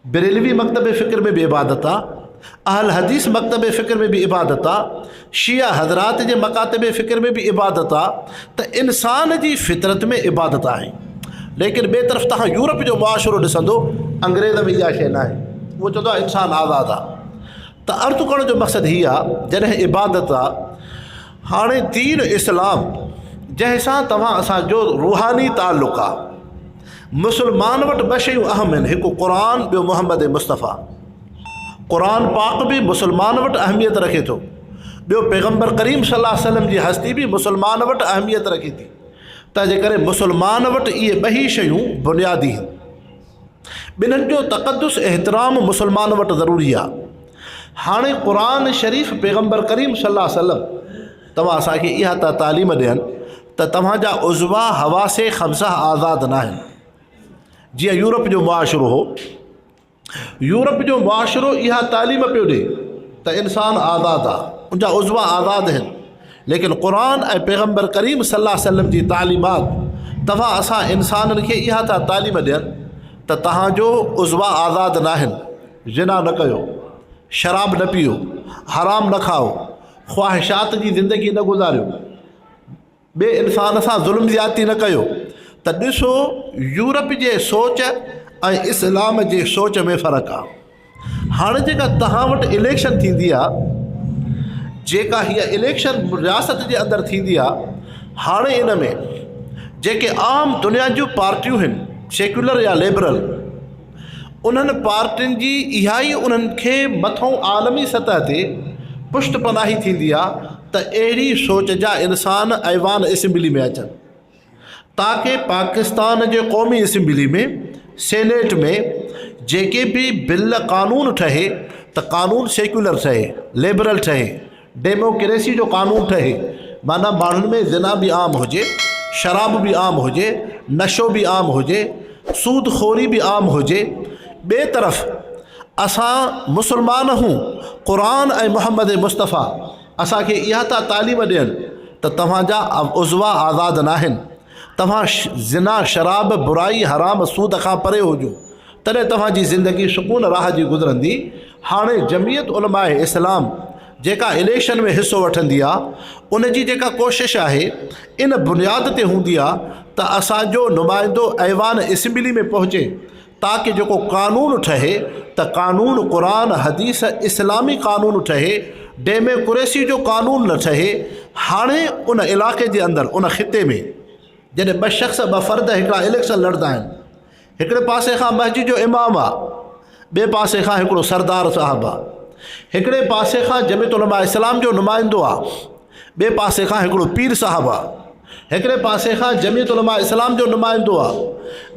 A: बरेलवी मकतब फ़िक्र में बि इबादत आहे, अहल हदीस मकतब फ़िक्र में बि इबादत आहे, शिया हज़रात जे मकातब फ़िक्र में बि इबादत आहे। त इंसान जी फितरत में इबादत आहे। लेकिन ॿिए तरफ़ तव्हां यूरोप जो मुआशिरो ॾिसंदो, अंग्रेज़ में इहा शइ न आहे। उहो चवंदो आहे इंसानु आज़ादु आहे। त अर्ज़ु करण जो मक़सदु हीअ आहे, जॾहिं इबादत आहे, हाणे दीन इस्लाम जंहिंसां तव्हां असांजो रूहानी ताल्लुक़ु आहे। मुस्लमान वटि ॿ शयूं अहम आहिनि, हिकु क़ुरान, ॿियो मुहम्मद मुस्तफ़ा। क़ुरान पाक बि मुस्लमान वटि अहमियत रखे थो, ॿियो पैगम्बर करीम सल्लल्लाहु अलैहि वसल्लम जी हस्ती बि मुस्लमान वटि अहमियत रखे थी। तंहिंजे करे मुस्लमान वटि इहे ॿई शयूं बुनियादी आहिनि। ॿिन्हिनि जो तक़दुस एहतराम मुस्लमान वटि ज़रूरी आहे। हाणे क़ुरान शरीफ़ पैगम्बर करीम सल्लल्लाहु अलैहि वसल्लम तव्हां असांखे इहा त तालीम ॾियनि त तव्हांजा उज़वा हवासे ख़म्सा आज़ादु न आहिनि। जीअं यूरोप जो मुआशिरो हो, यूरोप जो मुआशिरो इहा तालीम पियो ॾे त इंसानु आज़ादु आहे, उनजा उज़वा आज़ादु आहिनि। लेकिन क़ुरान ऐं पैगम्बर करीम सल्लल्लाहु अलैहि वसल्लम जी तालीमात तव्हां असां इंसाननि खे इहा था तालीम ॾियनि त तव्हांजो उज़वा आज़ादु न आहिनि। ज़िना न कयो, शराब न पीओ, हराम न खाओ, ख़्वाहिशात जी ज़िंदगी न गुज़ारियो, ॿिए इंसान सां ज़ुल्म ज़्यादती न कयो। त ॾिसो यूरोप जे सोच ऐं इस्लाम जे सोच में फ़र्क़ु आहे। हाणे जेका तव्हां वटि इलेक्शन थींदी आहे, जेका हीअ इलेक्शन रियासत जे अंदरि थींदी आहे, हाणे इन में जेके आम दुनिया जूं पार्टियूं आहिनि सेक्युलर या लिबरल, उन्हनि पार्टियुनि जी इहा ई उन्हनि खे मथों आलमी सतह ते पुष्ट पनाही थींदी आहे त अहिड़ी सोच जा इंसान ऐवान असेंबली में अचनि, ताकि पाकिस्तान जे क़ौमी असेंबली में सेनेट में जेके भी बिल कानून ठहे त कानून सेक्युलर ठहे, लिबरल ठहे, डेमोक्रेसी जो कानून ठहे। माना माण्हुनि में ज़िना बि आम हुजे, शराब बि आम हुजे, नशो बि आम हुजे, सूदखोरी बि आम हुजे। ॿिए तरफ़ असां मुस्लमान हूं, क़ुरान ऐं मोहम्मद मुस्तफ़ा असांखे इहा था तालीम ॾियनि त तव्हांजा उज़वा आज़ादु न आहिनि, तव्हां ज़िना, शराब, बुराई, हराम, सूद खां परे हुजो, तॾहिं तव्हांजी ज़िंदगी सुकून राह जी गुज़रंदी। हाणे जमीयत उलमाए इस्लाम जेका इलेक्शन में हिसो वठंदी आहे, उन जी जेका कोशिशि आहे इन बुनियाद ते हूंदी आहे त असांजो नुमाइंदो ऐवान असेंबली में पहुचे, ताकि जेको कानून ठहे त कानून क़ुरान हदीस इस्लामी कानून ठहे, डेमोक्रेसी जो कानून न ठहे। हाणे उन इलाइक़े जे अंदरि, उन ख़िते में जॾहिं ॿ शख़्स, ॿ फ़र्द हिकिड़ा इलेक्शन लड़ंदा आहिनि, हिकिड़े पासे खां मस्जिद जो इमाम आहे, ॿिए पासे खां हिकिड़ो सरदार साहिबु आहे, हिकिड़े पासे खां जमीयत उलमा इस्लाम जो नुमाइंदो आहे, ॿिए पासे खां हिकिड़ो पीर साहिबु आहे, हिकिड़े पासे खां जमीयत उलमा इस्लाम जो नुमाइंदो आहे,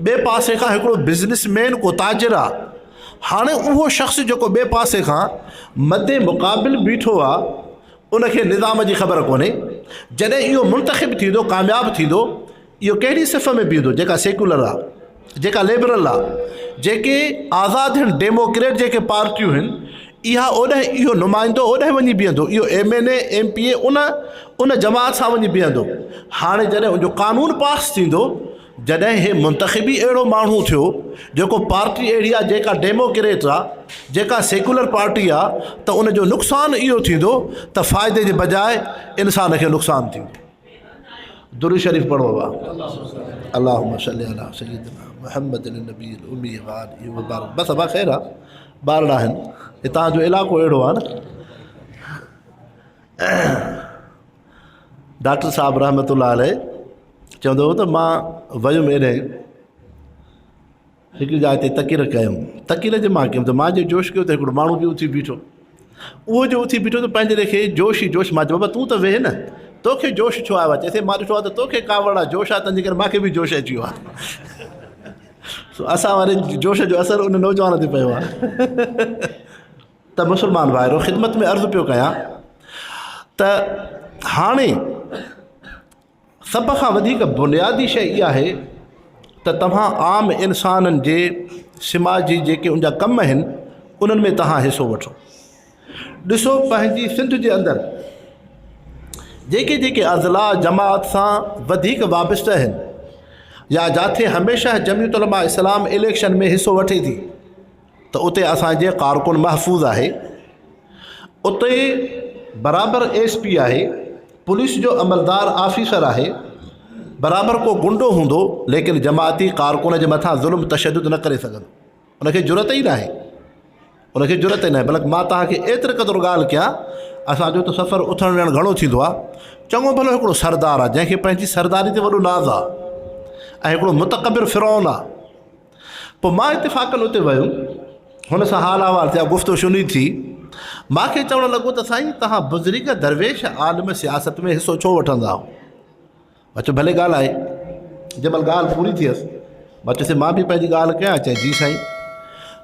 A: ॿिए पासे खां हिकिड़ो बिज़नेसमैन को ताजिर आहे। हाणे उहो शख़्स जेको ॿिए पासे खां मदे मुक़ाबिल बीठो आहे, उनखे निज़ाम जी ख़बर कोन्हे। जॾहिं इहो मुंतख़िब थींदो, कामयाबु थींदो, इहो कहिड़ी सिफ़ में बीहंदो? जेका सेक्युलर आहे, जेका लिबरल आहे, जेके आज़ादु आहिनि, डेमोक्रेट जेके पार्टियूं आहिनि, इहा ओॾे इहो नुमाइंदो ओॾे वञी बीहंदो, इहो MNA MPA उन जमात सां वञी बीहंदो। हाणे जॾहिं उनजो कानून पास थींदो, जॾहिं हे मुंतख़िबी अहिड़ो माण्हू थियो जेको पार्टी अहिड़ी आहे जेका डेमोक्रेट आहे, जेका सेक्युलर पार्टी आहे, त उनजो नुक़सानु इहो थींदो त फ़ाइदे जे बजाए इंसान खे नुक़सानु थींदो। दुरूद शरीफ़ पढ़ो आहे, अल्लाहुम्मा सल्ली अला सय्यिदिना मुहम्मदिन नबील उम्मी व आलिहि व बारिक। बसि अबा ख़ैर आहे, ॿार आहिनि, हितां जो इलाइक़ो अहिड़ो आहे न। डॉक्टर साहिबु रहमतुल्लाह अलैह चवंदो हो त मां वियुमि एॾे हिकिड़ी जाइ ते तकीर कयुमि, तकीर जे मां कयुमि त मां जो जोश कयो त हिकिड़ो माण्हू बि उथी बीठो, उहो जो उथी बीठो त पंहिंजे खे जोश ई जोश। मां चयो बाबा तूं त वेह न, तोखे जोश छो आयो आहे? चएसि मां ॾिठो आहे त तोखे कावड़ आहे, जोश आहे, तंहिंजे करे मूंखे बि जोश अची वियो आहे। असां वारे जोश जो असरु उन नौजवान ते पियो आहे। त मुस्लमान भाइरो ख़िदमत में अर्ज़ु पियो कयां त हाणे सभ खां वधीक बुनियादी शइ इहा आहे त तव्हां आम इंसाननि जे समाजी जेके उनजा कम आहिनि, उन्हनि में तव्हां हिसो वठो। ॾिसो पंहिंजी सिंध जे अंदरि जेके जेके अज़ला जमात सां वधीक वाबस्ता आहिनि, या जिथे हमेशह जमीयत उलमा इस्लाम इलेक्शन में हिसो वठे थी, त उते असांजे कारकुन महफ़ूज़ आहे, उते बराबरि SP आहे, पुलिस जो अमलदार ऑफिसर आहे, बराबरि को गुंडो हूंदो, लेकिन जमाती कारकुन जे मथां ज़ुल्म तशद्दुद न करे सघंदो। उनखे ज़रूरत ई न आहे, उनखे ज़रूरत ई न आहे। बल्कि मां तव्हांखे एतिरे क़दुरु ॻाल्हि कयां, असांजो त सफ़र उथणु वेहणु घणो थींदो आहे। चङो भलो हिकिड़ो सरदार आहे जंहिंखे पंहिंजी सरदारी ते वॾो नाज़ आहे, ऐं हिकिड़ो मुतकबिर फ़िरौन आहे। पोइ मां इत्तिफ़ाक़न उते वियुमि, हुन सां हाल अहिवाल थिया, गुफ़्तो शुनी थी। मूंखे चवणु लॻो त साईं तव्हां बुज़ुर्ग दरवेश आलिम सियासत में हिसो छो वठंदा आहियो? मां चयो भले ॻाल्हि आहे। जंहिं महिल ॻाल्हि पूरी थियसि, मां चयोसि मां बि पंहिंजी ॻाल्हि कयां? चई जी साईं।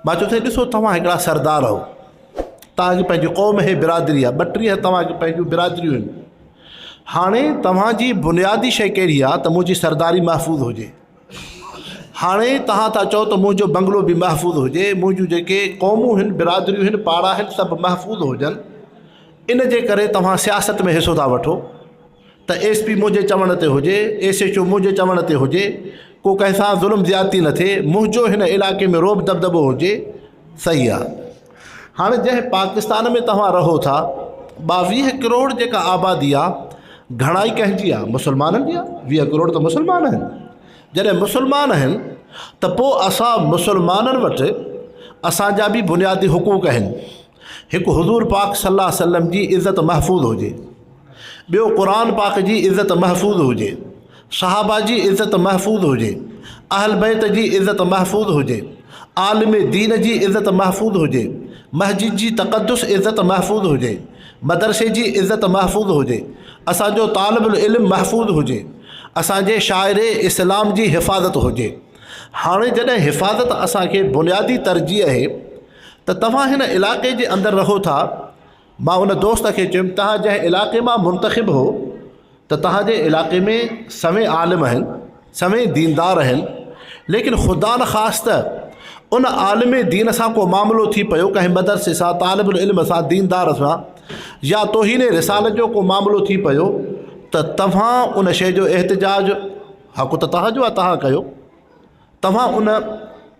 A: मां चयोसि ॾिसो तव्हां हिकिड़ा सरदार आहियो, तव्हांजी पंहिंजी क़ौम है, बिरादरी आहे, 32 तव्हांखे पंहिंजूं बिरादरियूं आहिनि। हाणे तव्हांजी बुनियादी शइ कहिड़ी आहे त मुंहिंजी सरदारी महफ़ूज़ हुजे। हाणे तव्हां था चओ त मुंहिंजो बंगलो बि महफ़ूज़ हुजे, मुंहिंजूं जेके क़ौमूं आहिनि, बिरादरियूं आहिनि, पाड़ा आहिनि, सभु महफ़ूज़ हुजनि। इन जे करे तव्हां सियासत में हिसो था वठो। त SP मुंहिंजे चवण ते हुजे, SHO मुंहिंजे चवण ते हुजे, को कंहिं सां ज़ुल्म ज़्यादती न थिए, मुंहिंजो हिन इलाइक़े में रोब दबदबो हुजे, सही आहे। हाणे जंहिं पाकिस्तान में तव्हां रहो था, 22 करोड़ जेका आबादी आहे, घणाई कंहिंजी आहे? मुस्लमाननि जी आहे। 20 करोड़ त मुस्लमान आहिनि। जॾहिं मुस्लमान आहिनि त पोइ असां मुस्लमाननि वटि असांजा बि बुनियादी हुकूक आहिनि। हिकु हुज़ूर पाक सल्लल्लाहु अलैहि वसल्लम जी इज़त महफ़ूज़ हुजे, ॿियो क़ुरान पाक जी इज़त महफ़ूज़ हुजे, सहाबा जी इज़त महफ़ूज़ हुजे, अहल बैत जी इज़त महफ़ूज़ हुजे, आलिम दीन जी इज़त महफ़ूज़ हुजे, मस्जिद जी तक़द्दुस इज़त महफ़ूज़ हुजे, मदरसे जी इज़त महफ़ूज़ हुजे, असांजो तालिबुल इल्म महफ़ूज़ हुजे, असांजे शाइर इस्लाम जी हिफ़ाज़त हुजे। हाणे जॾहिं हिफ़ाज़त असांखे बुनियादी तरजीह आहे त तव्हां हिन इलाइक़े जे अंदरि रहो था। मां उन दोस्त खे चयुमि, तव्हां जंहिं इलाइक़े मां मुंतख़िब हो त तव्हांजे इलाइक़े में सवें आलिम आहिनि, सवें दीनदार आहिनि, लेकिन ख़ुदा न ख़ास त उन आलिम दीन सां को मामिलो थी पियो, कंहिं मदरसे सां, तालिबुल इल्म सां, दीनदार सां, या तोहीन रिसालत जो को मामिलो थी पियो, त तव्हां उन शइ जो एहतिजाज, हक़ त तव्हांजो आहे, तव्हां कयो। तव्हां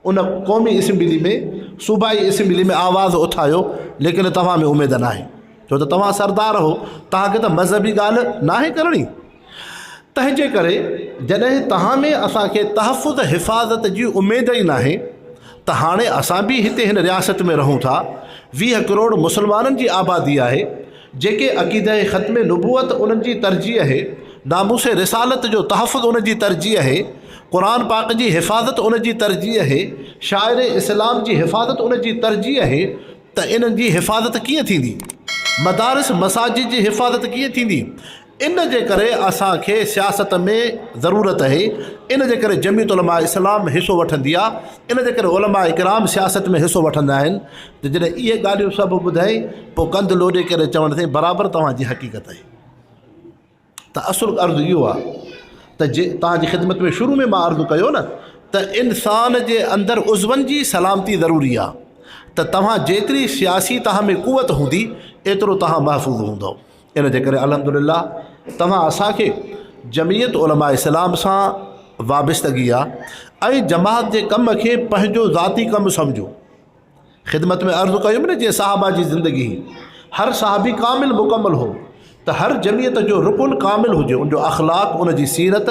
A: उन क़ौमी इसम्बली में, सूबाई इसम्बली में आवाज़ उथायो, लेकिन तव्हां में उमेद न आहे, छो त तव्हां सरदार हो, तव्हांखे त मज़हबी ॻाल्हि न आहे करणी। तंहिंजे करे जॾहिं तव्हां में असांखे तहफ़ुज़ हिफ़ाज़त जी उमेद ई न आहे, त हाणे असां बि हिते हिन रियासत में रहूं था। 20 करोड़ मुस्लमाननि जी आबादी आहे, जेके अक़ीदा ख़त्म नबूअत उन्हनि जी तरजीह आहे, नामूस रिसालत जो तहफ़ुज़ उन जी तरजीह आहे, क़ुरान पाक जी हिफ़ाज़त उन जी तरजीह आहे, शाइर इस्लाम जी हिफ़ाज़त उन जी तरजीह आहे। त इन्हनि जी हिफ़ाज़त कीअं थींदी? मदारिस मसाजिद जी हिफ़ाज़त कीअं थींदी? इन जे करे असांखे सियासत में ज़रूरत आहे। इन जे करे जमीयत उलमा इस्लाम हिसो वठंदी आहे। इन जे करे उलमा इकराम सियासत में हिसो वठंदा आहिनि। त जॾहिं इहे ॻाल्हियूं सभु ॿुधाई, पोइ कंध लोॾे करे चवण ते बराबरि तव्हांजी हक़ीक़त आहे। त असुलु अर्ज़ु इहो आहे त तव्हांजी ख़िदमत में शुरू में मां अर्ज़ु कयो न, त इंसान जे अंदरि उज़वनि जी सलामती ज़रूरी आहे। त तव्हां जेतिरी सियासी तव्हां में क़ुवत हूंदी, एतिरो तव्हां महफ़ूज़ हूंदव। इन जे करे अल्हम्दुलिल्लाह तव्हां असांखे जमीयत उलमा इस्लाम सां वाबस्तगी आहे ऐं जमात जे कम खे पंहिंजो ज़ाती कमु सम्झो। ख़िदमत में अर्ज़ु कयुमि न, जीअं साहबा जी ज़िंदगी, हर साहबी कामिल मुकमल हो, त हर जमीयत जो रुकुन कामिल हुजे, उनजो अख़लाक़, उन जी सीरत,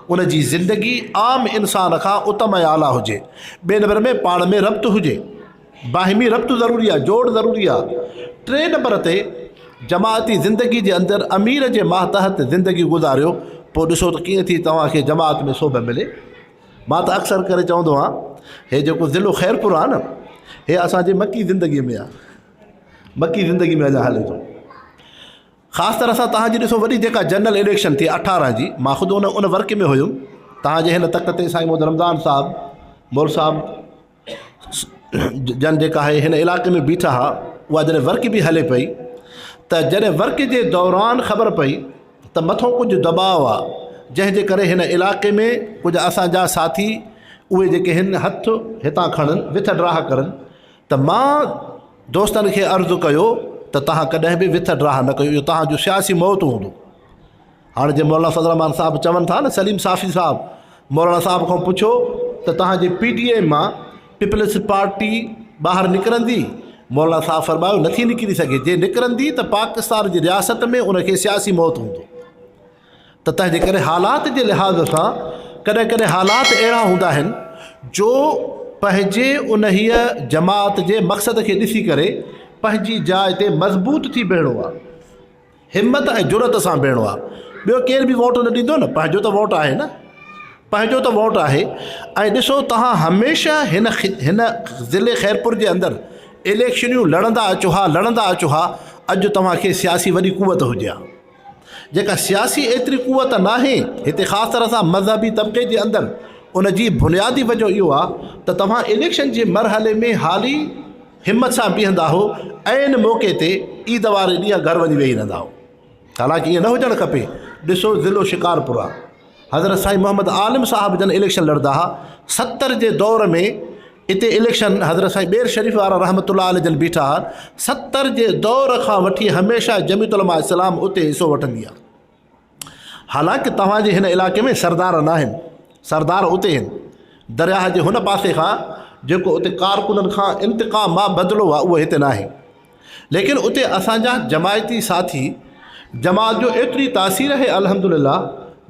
A: उन जी ज़िंदगी आम इंसान खां उत्तम ऐं आला हुजे। ॿिए नंबर में पाण में रब्त हुजे, बाहिमी रब्त ज़रूरी आहे, जोड़ ज़रूरी आहे। 3 नंबर ते जमाती ज़िंदगी जे अंदरि अमीर जे मातहत ज़िंदगी गुज़ारियो, पोइ ॾिसो त कीअं थी तव्हांखे जमात में सोभ मिले। मां त अक्सर करे चवंदो आहियां, हे जेको ज़िलो ख़ैरपुर आहे न, हे असांजे मकी ज़िंदगीअ में आहे, मकी ज़िंदगी में अञा हले थो। ख़ासि तरह सां तव्हांजी ॾिसो वॾी जेका जनरल इलेक्शन थी 18 जी, मां ख़ुदि उन वर्क में हुयुमि। तव्हांजे हिन तक ते साईं मोहम्मद रमज़ान साहब, मोर साहब जन जेका आहे हिन इलाइक़े में बीठा हुआ, उहा जॾहिं वर्क बि हले पई, त जॾहिं वर्क जे दौरान ख़बर पई त मथो कुझु दबाव आहे, जंहिंजे करे हिन इलाइक़े में कुझु असांजा साथी उहे जेके हिन हथ हितां खणनि, विथ ड्राह करनि, त मां दोस्तनि खे अर्ज़ु कयो त तव्हां कॾहिं बि विथ ड्राह न कयो, इहो तव्हांजो सियासी मौत हूंदो। हाणे जे मौलाना फज़ल रहमान साहब चवनि था न, सलीम साफ़ी साहब मौलाना साहब खां पुछो त तव्हांजे PTI मां पीपल्स पार्टी ॿाहिरि निकिरंदी? मौलाना साहब फरमायो नथी निकिरी सघे, जे निकिरंदी त पाकिस्तान जी रियासत में उनखे सियासी मौत हूंदो। त तंहिंजे करे हालात जे लिहाज़ सां कॾहिं कॾहिं हालात अहिड़ा हूंदा आहिनि जो पंहिंजे उन हीअ जमात जे मक़सद खे ॾिसी करे पंहिंजी जाइ ते मज़बूत थी बीहणो आहे, हिम्मत ऐं जुरत सां बीहणो आहे। ॿियो केर बि वोट न ॾींदो न, पंहिंजो त वोट आहे न, पंहिंजो त वोट आहे। ऐं ॾिसो तव्हां हमेशह हिन ज़िले ख़ैरपुर जे अंदरि इलेक्शनियूं लड़ंदा अचो हा, लड़ंदा अचो हा। अॼु तव्हांखे सियासी वॾी क़ुवत हुजे हा, जेका सियासी एतिरी क़ुवत न आहे हिते, ख़ासि तरह सां मज़हबी तबिके जे अंदरि। उन जी बुनियादी वजह इहो आहे त तव्हां इलेक्शन जे मरहले में हाली हिम्मत सां बीहंदा हो, ऐं मौक़े ते ईद वारे ॾींहुं घर वञी वेही रहंदा हो। हालांकि ईअं न हुजणु खपे। ॾिसो ज़िलो शिकारपुर आहे, हज़रत साईं मोहम्मद आलिम साहब जन इलेक्शन लड़दा हुआ। 70 जे दौर में इते इलेक्शन हज़रत साईं बेर शरीफ़ वारा रहमतुल्लाह अलैह जन बीठा हुआ। 70 जे दौर खां वठी हमेशह जमीयत उलमा इस्लाम उते हिसो वठंदी आहे। हालांकि तव्हांजे हिन इलाइक़े में सरदार न आहिनि, सरदार उते आहिनि, दरिया जे हुन पासे खां जेको उते कारकुननि खां इंतिक़ाम मां बदिलो आहे उहो हिते न आहे। लेकिन उते असांजा जमायती साथी, जमात जो एतिरी तासीर आहे अल्हम्दुलिल्लाह,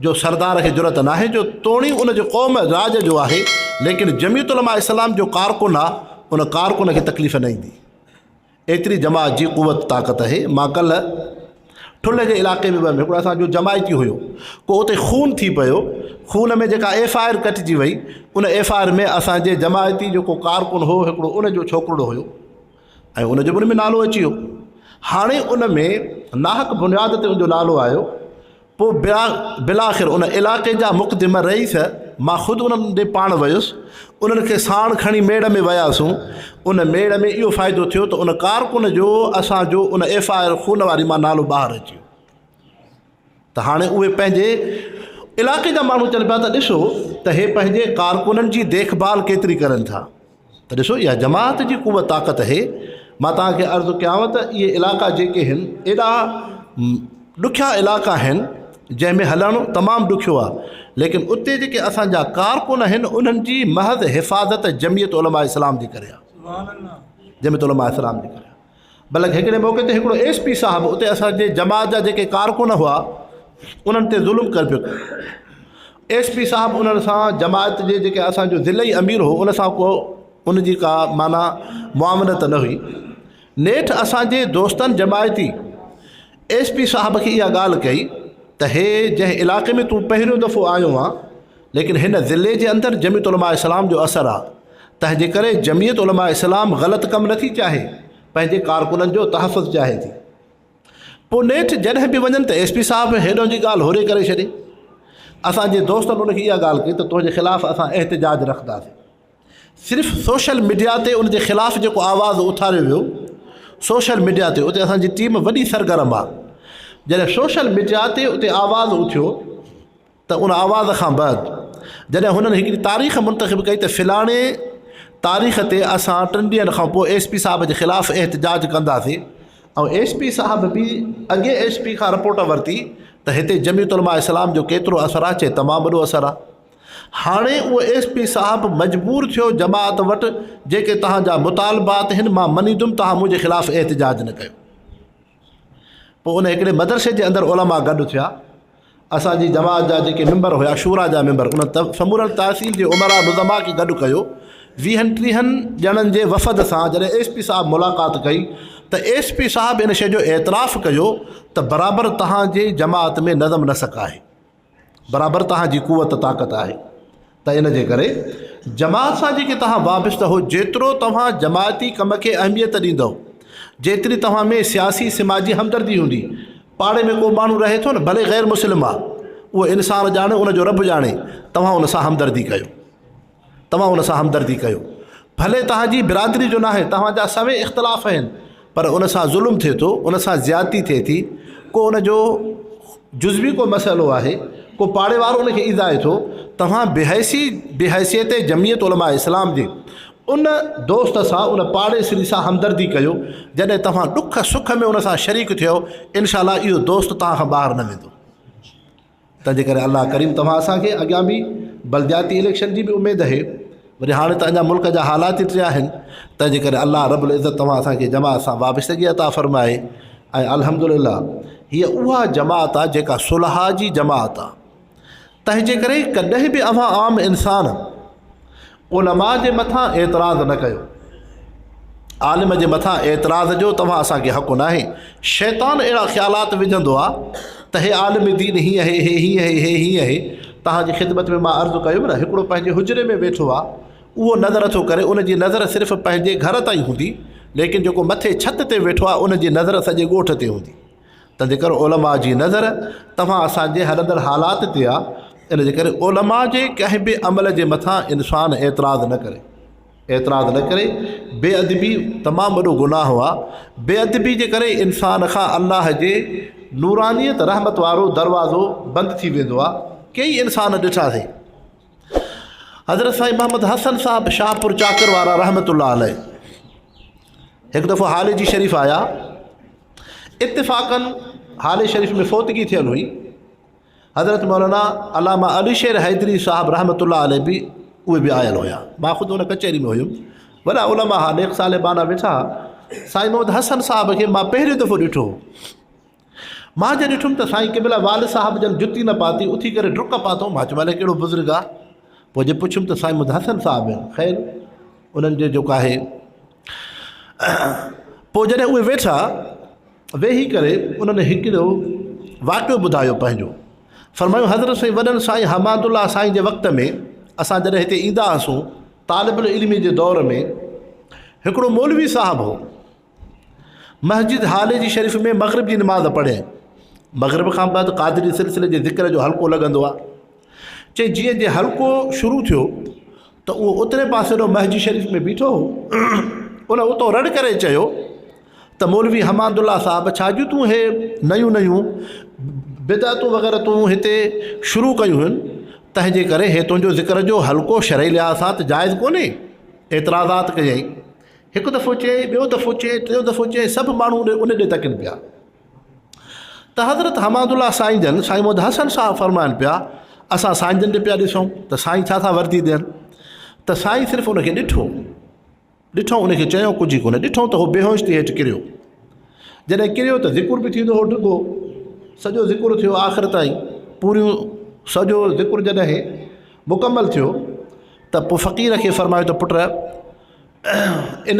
A: जो सरदार खे ज़रूरत न आहे, जो तोणी उन जो क़ौम राज जो आहे। लेकिन जमीयत उलमा इस्लाम जो कारकुन आहे, उन कारकुन खे तकलीफ़ न ईंदी, एतिरी जमात जी क़ुवत ताक़त आहे। मां कल्ह ठुल्ह जे इलाइक़े में वियुमि, हिकिड़ो असांजो जमायती हुयो, को उते खून थी पियो, खून में जेका FIR कटिजी वई, उन FIR में असांजे जमायती जेको कारकुन हो हिकिड़ो उन जो छोकिरो हुयो ऐं उन जो उन में नालो अची वियो। हाणे उन में नाहक बुनियाद ते उनजो नालो आयो। पोइ बिलाख़िर उन इलाइक़े जा मुक़दम रईस, मां ख़ुदि उन्हनि ॾे पाण वियुसि, उन्हनि खे साण खणी मेड़ में वियासीं। उन मेड़ में इहो फ़ाइदो थियो त उन कारकुन जो असांजो उन FIR खून वारी मां नालो ॿाहिरि अची वियो। त हाणे उहे पंहिंजे इलाइक़े जा माण्हू चवनि पिया त ॾिसो त हे पंहिंजे कारकुननि जी देखभाल केतिरी करनि था, त ॾिसो इहा जमात जी क़ुवत ताक़त आहे। मां तव्हांखे अर्ज़ु कयांव त इहे इलाइक़ा जेके आहिनि एॾा ॾुखिया इलाइक़ा आहिनि, जंहिंमें हलणु तमामु ॾुखियो आहे। लेकिन उते जेके असांजा कारकुन आहिनि उन्हनि जी महज़ हिफ़ाज़त जमीयत उलमा इस्लाम जी करे आहे, जमीयत उलमा इस्लाम जी करे आहे। बल्कि हिकिड़े मौक़े ते हिकिड़ो SP साहिबु उते असांजे जमात जा जेके कारकुन हुआ उन्हनि ते ज़ुल्म कर पियो। SP साहिबु उन्हनि सां जमात जे जेके असांजो ज़िलई अमीर हो उन सां को उनजी का माना मुआमलत न हुई। नेठि असांजे दोस्तनि जमायती SP साहिब खे इहा ॻाल्हि कई त हे जंहिं इलाइक़े में तूं पहिरियों दफ़ो आयो आहे, लेकिन हिन ज़िले जे अंदरि जमीयत उलमा इस्लाम जो असरु आहे, तंहिंजे करे जमीयत उलमा इस्लाम ग़लति कमु नथी चाहे, पंहिंजे कारकुननि जो तहफ़ुज़ चाहे थी। पोइ नेठि जॾहिं बि वञनि त SP साहिबु हेॾो जी ॻाल्हि होरे करे छॾे। असांजे दोस्तनि उनखे इहा ॻाल्हि कई त तुंहिंजे ख़िलाफ़ु असां एहतिजाज रखंदासीं। सिर्फ़ु सोशल मीडिया ते उनजे ख़िलाफ़ु जेको आवाज़ु उथारियो वियो, सोशल मीडिया ते उते असांजी टीम वॾी सरगर्म आहे। जॾहिं सोशल मीडिया ते उते आवाज़ु उथियो त उन आवाज़ खां बाद जॾहिं हुननि हिकिड़ी तारीख़ मुंतख़िब कई त फ़िलाणे तारीख़ ते असां 3 ॾींहंनि खां पोइ SP साहिब जे ख़िलाफ़ु एहतिजाज कंदासीं, ऐं SP साहिब बि अॻे SP खां रिपोर्ट वरिती त हिते जमीयत उलमा इस्लाम जो केतिरो असरु आहे, चए तमामु वॾो असरु आहे। हाणे उहो SP साहिबु मजबूर थियो जमात वटि, जेके तव्हांजा मुतालबात आहिनि मां मञींदुमि, तव्हां मुंहिंजे ख़िलाफ़ु एहतिजाज न कयो। पोइ उन हिकिड़े मदरसे जे अंदरि उलमा गॾु थिया, असांजी जमात जा जेके मेंबर हुया, शूरा जा मेंबर, उन समूरनि तहसील जे उमरा मुज़मा खे गॾु कयो। 20-30 ॼणनि जे वफ़द सां जॾहिं SP साहिबु मुलाक़ात कई त SP साहिबु इन शइ जो एतिराफ़ु कयो त बराबरि तव्हांजे जमात में नज़म नसक आहे, बराबरि तव्हांजी क़ुवत ताक़त आहे। त इन जे करे जमात सां जेके तव्हां वाबिस्त हो, जेतिरो तव्हां जमायती कम खे अहमियत ॾींदव, जेतिरी तव्हां में सियासी समाजी हमदर्दी हूंदी। पाड़े में को माण्हू रहे थो न, भले ग़ैर मुस्लिम आहे, उहो इंसानु ॼाणे, उनजो रब ॼाणे, तव्हां उन सां हमदर्दी कयो, तव्हां उन सां हमदर्दी कयो। भले तव्हांजी बिरादरी जो न आहे, तव्हांजा सभई इख़्तिलाफ़ आहिनि, पर उन सां ज़ुल्म थिए थो, उन सां ज़्यादती थिए थी, को उनजो जुज़वी को मसइलो आहे, को पाड़े वारो उनखे ईज़ाए थो, तव्हां बेहैसियत जमीयत उलमा इस्लाम जे उन दोस्त सां, उन पाड़ेसिरी सां हमदर्दी कयो। जॾहिं तव्हां ॾुख सुख में उन सां शरीक थियो, इनशाला इहो दोस्त तव्हां खां ॿाहिरि न वेंदो। तंहिंजे करे अल्लाह करीम तव्हां असांखे अॻियां बि बलदियाती इलेक्शन जी बि उमेदु आहे, वरी हाणे त अञा मुल्क जा हालात ई टिया आहिनि। तंहिंजे करे अल्लाह रब्बुल इज़्ज़त तव्हां असांखे जमात सां वाबिस्तगी अता फ़रमाए। ऐं अल्हम्दुलिल्लाह हीअ उहा जमात आहे जेका सुलह जी जमात आहे। तंहिंजे करे कॾहिं बि अव्हां आम इंसान उलमा जे मथां एतिराज़ न कयो, आलिम जे मथां एतिराज़ जो तव्हां असांखे हक़ु न आहे। शैतान अहिड़ा ख़्यालात विझंदो आहे त हे आलिम दीन हीअं आहे, हे हीअं आहे, हे हीअं आहे। तव्हांजी ख़िदमत में मां अर्ज़ु कयो न, हिकिड़ो पंहिंजे हुजरे में वेठो आहे, उहो नज़र थो करे, उनजी नज़र सिर्फ़ु पंहिंजे घर ताईं हूंदी, लेकिन जेको मथे छत ते वेठो आहे उनजी नज़र सॼे ॻोठ ते हूंदी। तंहिंजे करे उलमा जी नज़र तव्हां असांजे हलंदड़ हालात ते आहे। इन जे करे उलमा जे कंहिं बि अमल जे मथां इंसानु एतिराज़ न करे, एतिराज़ न करे। बेअदबी तमामु वॾो गुनाह आहे। बेअदबी जे करे इंसान खां अल्लाह जे नूरानियत रहमत वारो दरवाज़ो बंदि थी वेंदो आहे। कई इंसान ॾिठासीं, हज़रत साईं मोहम्मद हसन साहिबु शाहपुर चाकर वारा रहमतुल्लाह अलैह हिकु दफ़ो हाले जी शरीफ़ आया, इत्तिफ़ाक़न हाले शरीफ़ में फ़ौतगी थियल हुई। हज़रत मौलाना अलामा अली शेर हैदरी साहब रहमतुल्लाह अलैह बि उहे बि आयल हुया। मां ख़ुदि हुन कचहरी में हुयुमि, वॾा उलमा हा, नेक सालिबाना वेठा। साईं मोहम्मद हसन साहब खे मां पहिरियों दफ़ो ॾिठो। मां जॾहिं ॾिठुमि त साईं कंहिं महिल वाल साहब जन जुती न पाती, उथी करे डुक पातो। मां चयो भले कहिड़ो बुज़ुर्ग आहे। पोइ जे पुछियुमि त साईं मोहम्मद हसन साहब आहिनि। ख़ैर उन्हनि जो जेको आहे, पोइ जॾहिं उहे वेठा, वेही करे उन्हनि हिकिड़ो वाक़ियो ॿुधायो पंहिंजो। फरमायूं हज़रत साईं वॾनि साईं हमादुल्ला साईं जे वक़्त में असां जॾहिं हिते ईंदा हुआसीं तालिबुल इल्मी जे दौर में, हिकिड़ो मौलवी साहबु हो, मस्जिद हालेजी शरीफ़ में मग़रिब जी नमाज़ पढ़े। मग़रिब खां बाद क़ादरी सिलसिले जे ज़िक्र जो हल्को लॻंदो आहे। चई जीअं जे हल्को शुरू थियो त उहो उतरे पासे ॾो मस्जिद शरीफ़ में बीठो हो। उन उतो रड़ करे चयो त मौलवी हमादुल्ला साहब, छाजो तूं हे नयूं नयूं बिदअतूं वग़ैरह तूं हिते शुरू कयूं आहिनि, तंहिंजे करे हे तुंहिंजो ज़िक्र जो हल्को शरई लिहाज़ सां त जाइज़ कोन्हे। एतिराज़ात कयई। हिकु दफ़ो चई, ॿियो दफ़ो चई, टियों दफ़ो चई, सभु माण्हू उन ॾे तकनि पिया। त हज़रत हमादुल्ला साईं जन, साईं मोहम्मद हसन साहब फरमाइनि पिया, असां साईं जन ॾे पिया ॾिसूं त साईं छा था वर्दी ॾियनि। त साईं सिर्फ़ु उनखे ॾिठो, उनखे चयो कुझु कोन्हे। ॾिठो त उहो बेहोश थी हेठि किरियो। जॾहिं किरियो त ज़िक्र बि थींदो हो, डिॻो सॼो ज़िक्र थियो आख़िर ताईं। पूरियूं सॼो ज़िक्र जॾहिं मुकमल थियो त पोइ फ़क़ीर खे फरमायो त पुट इन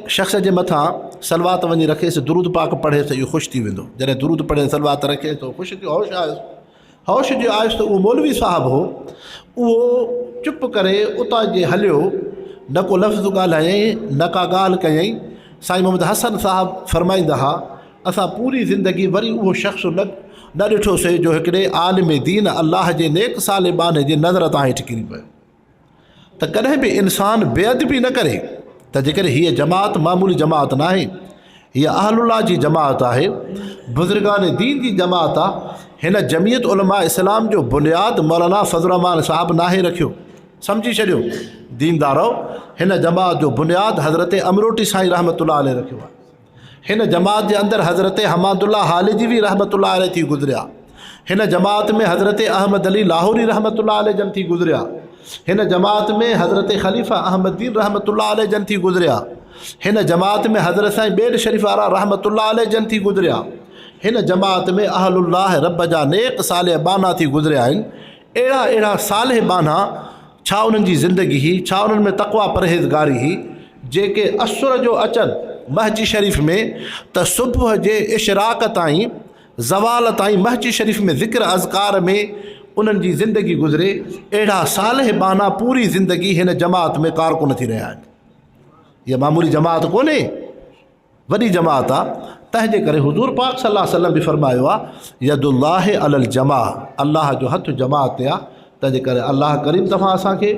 A: शख़्स जे मथां सलवात वञी रखेसि, दुरूद पाक पढ़ेसि त इहो ख़ुशि थी वेंदो। जॾहिं दुरूद पढ़े सलवात रखेसि त ख़ुशि थियो, होश आयुसि। होश जो आयुसि त उहो मौलवी साहबु हो, उहो चुप करे उतां जे हलियो, न को लफ़्ज़ ॻाल्हायईं, न का ॻाल्हि कयईं। साईं मोहम्मद हसन साहब फरमाईंदा हुआ, असां पूरी ज़िंदगी वरी उहो शख़्स न ॾिठोसीं जो हिकिड़े आलिम दीन अलाह जे नेक सालिबाने जे नज़र तां हेठि किरी पियो। त कॾहिं बि इंसानु बेअदबी न करे त जेकॾहिं हीअ जमात मामूली जमात न आहे, हीअ अहलुल्लाह जी जमात आहे, बुज़ुर्गान दीन जी जमात आहे। हिन जमियत उलमा इस्लाम जो बुनियाद मौलाना फज़लुर साहब नाहे रखियो, सम्झी छॾियो दीनदारो। हिन जमात जो बुनियाद हज़रत अमरोटी साईं रहमतुल्लाह अलैह रखियो आहे। हिन जमात जे अंदरि हज़रत हमादुल्ला हालेजी रहमतुल्लाह अलैह थी गुज़रिया। हिन जमात में हज़रत अहमद अली लाहौरी रहमतुल्लाह अलैह जन थी गुज़रिया। हिन जमात में हज़रत ख़लीफ़ा अहमदीन रहमतुल्लाह अलैह जन थी गुज़रिया। हिन जमात में हज़रत साईं बेड शरीफ़ वारा रहमतुल्लाह अलैह जन थी गुज़रिया। हिन जमात में अहलुल्लाह रब जा नेक सालेह बाना थी गुज़रिया आहिनि। अहिड़ा सालेह बाना, छा उन्हनि जी ज़िंदगी ही, छा उन्हनि में तक़वा परहेज़गारी ही, जेके असुर जो अचनि मस्जिद शरीफ़ में त सुबुह जे इशराक ताईं ज़वाल ताईं मस्जिद शरीफ़ में ज़िक्र अज़कार में उन्हनि जी ज़िंदगी गुज़रे। अहिड़ा सालेह बाना पूरी ज़िंदगी हिन जमात में कारकुन थी रहिया आहिनि। हीअ मामूली जमात कोन्हे, वॾी जमात आहे। तंहिंजे करे हुज़ूर पाक सल्लल्लाहु अलैहि वसल्लम बि फरमायो आहे, यदुल्लाह अलल जमा, अल्लाह जो हथु जमात ते आहे। तंहिंजे करे अल्लाह करीम तव्हां असांखे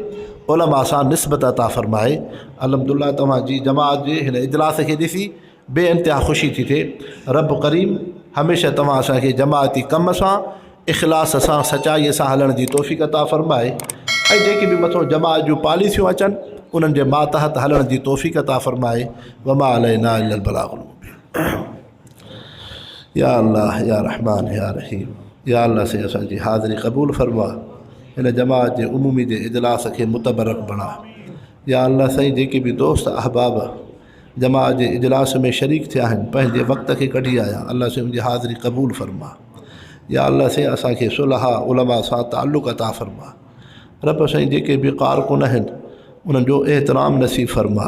A: उलमा सां निस्बत अता फ़रमाए। अल्हम्दुलिल्लाह तव्हांजी जमात जे हिन इजलास खे ॾिसी बेइंतिहा ख़ुशी थी थिए। रब करीम हमेशह तव्हां असांखे जमाती कम सां, इख़लास सां, सचाईअ सां हलण जी तौफ़ीक़ अता फ़रमाए। ऐं जेके बि मथां जमात जूं पॉलिसियूं अचनि उन्हनि जे मातहत हलण जी तौफ़ीक़ अता फ़रमाए। वमा अलैना इल्लल बलागुल मुबीन। या अल्लाह या रहमान या रहीम, या अल्लाह से असांजी हाज़िरी क़बूल फ़रमा। हिन जमात जे उमूमी जे इजलास खे मुतबरक बणा। या अल्लाह साईं जेके बि दोस्त अहबाब जमात जे इजलास में शरीक थिया आहिनि, पंहिंजे वक़्त खे कढी आया, अल्लाह से उनजी हाज़िरी क़बूल फ़रमा। या अल्लाह से असांखे सुलहा उलमा सां ताल्लुक़ अता फ़रमा। रब साईं जेके बि कारकुन आहिनि उन्हनि जो एहतराम नसीब फ़रमा।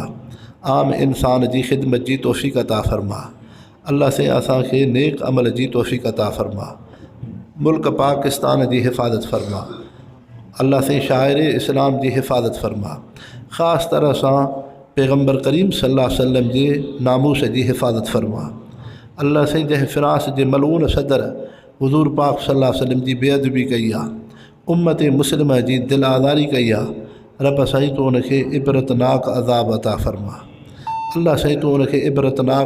A: आम इंसान जी ख़िदमत जी तौफ़ीक़ अता फ़रमा। अल्लाह से असांखे नेक अमल जी तौफ़ीक़ अता फ़रमा। मुल्क पाकिस्तान जी हिफ़ाज़त फ़रमा। अल्लाह से शाइर इस्लाम जी हिफ़ाज़त फ़रमा। ख़ासि तरह सां पैगम्बर करीम सल्लल्लाहु अलैहि वसल्लम जे नामूस जी हिफ़ाज़त फ़रमा। अल्लाह से जंहिं फ़िरास जे मलऊन सदर हुज़ूर पाक सल्लल्लाहु अलैहि वसल्लम जी बेअदबी कई आहे, उम्मत मुस्लिम जी दिल आज़ारी कई आहे, रब साईं तूं उनखे इबरतनाक अज़ाब अता फ़रमा। अल्लाह साईं तूं उनखे इबरतनाक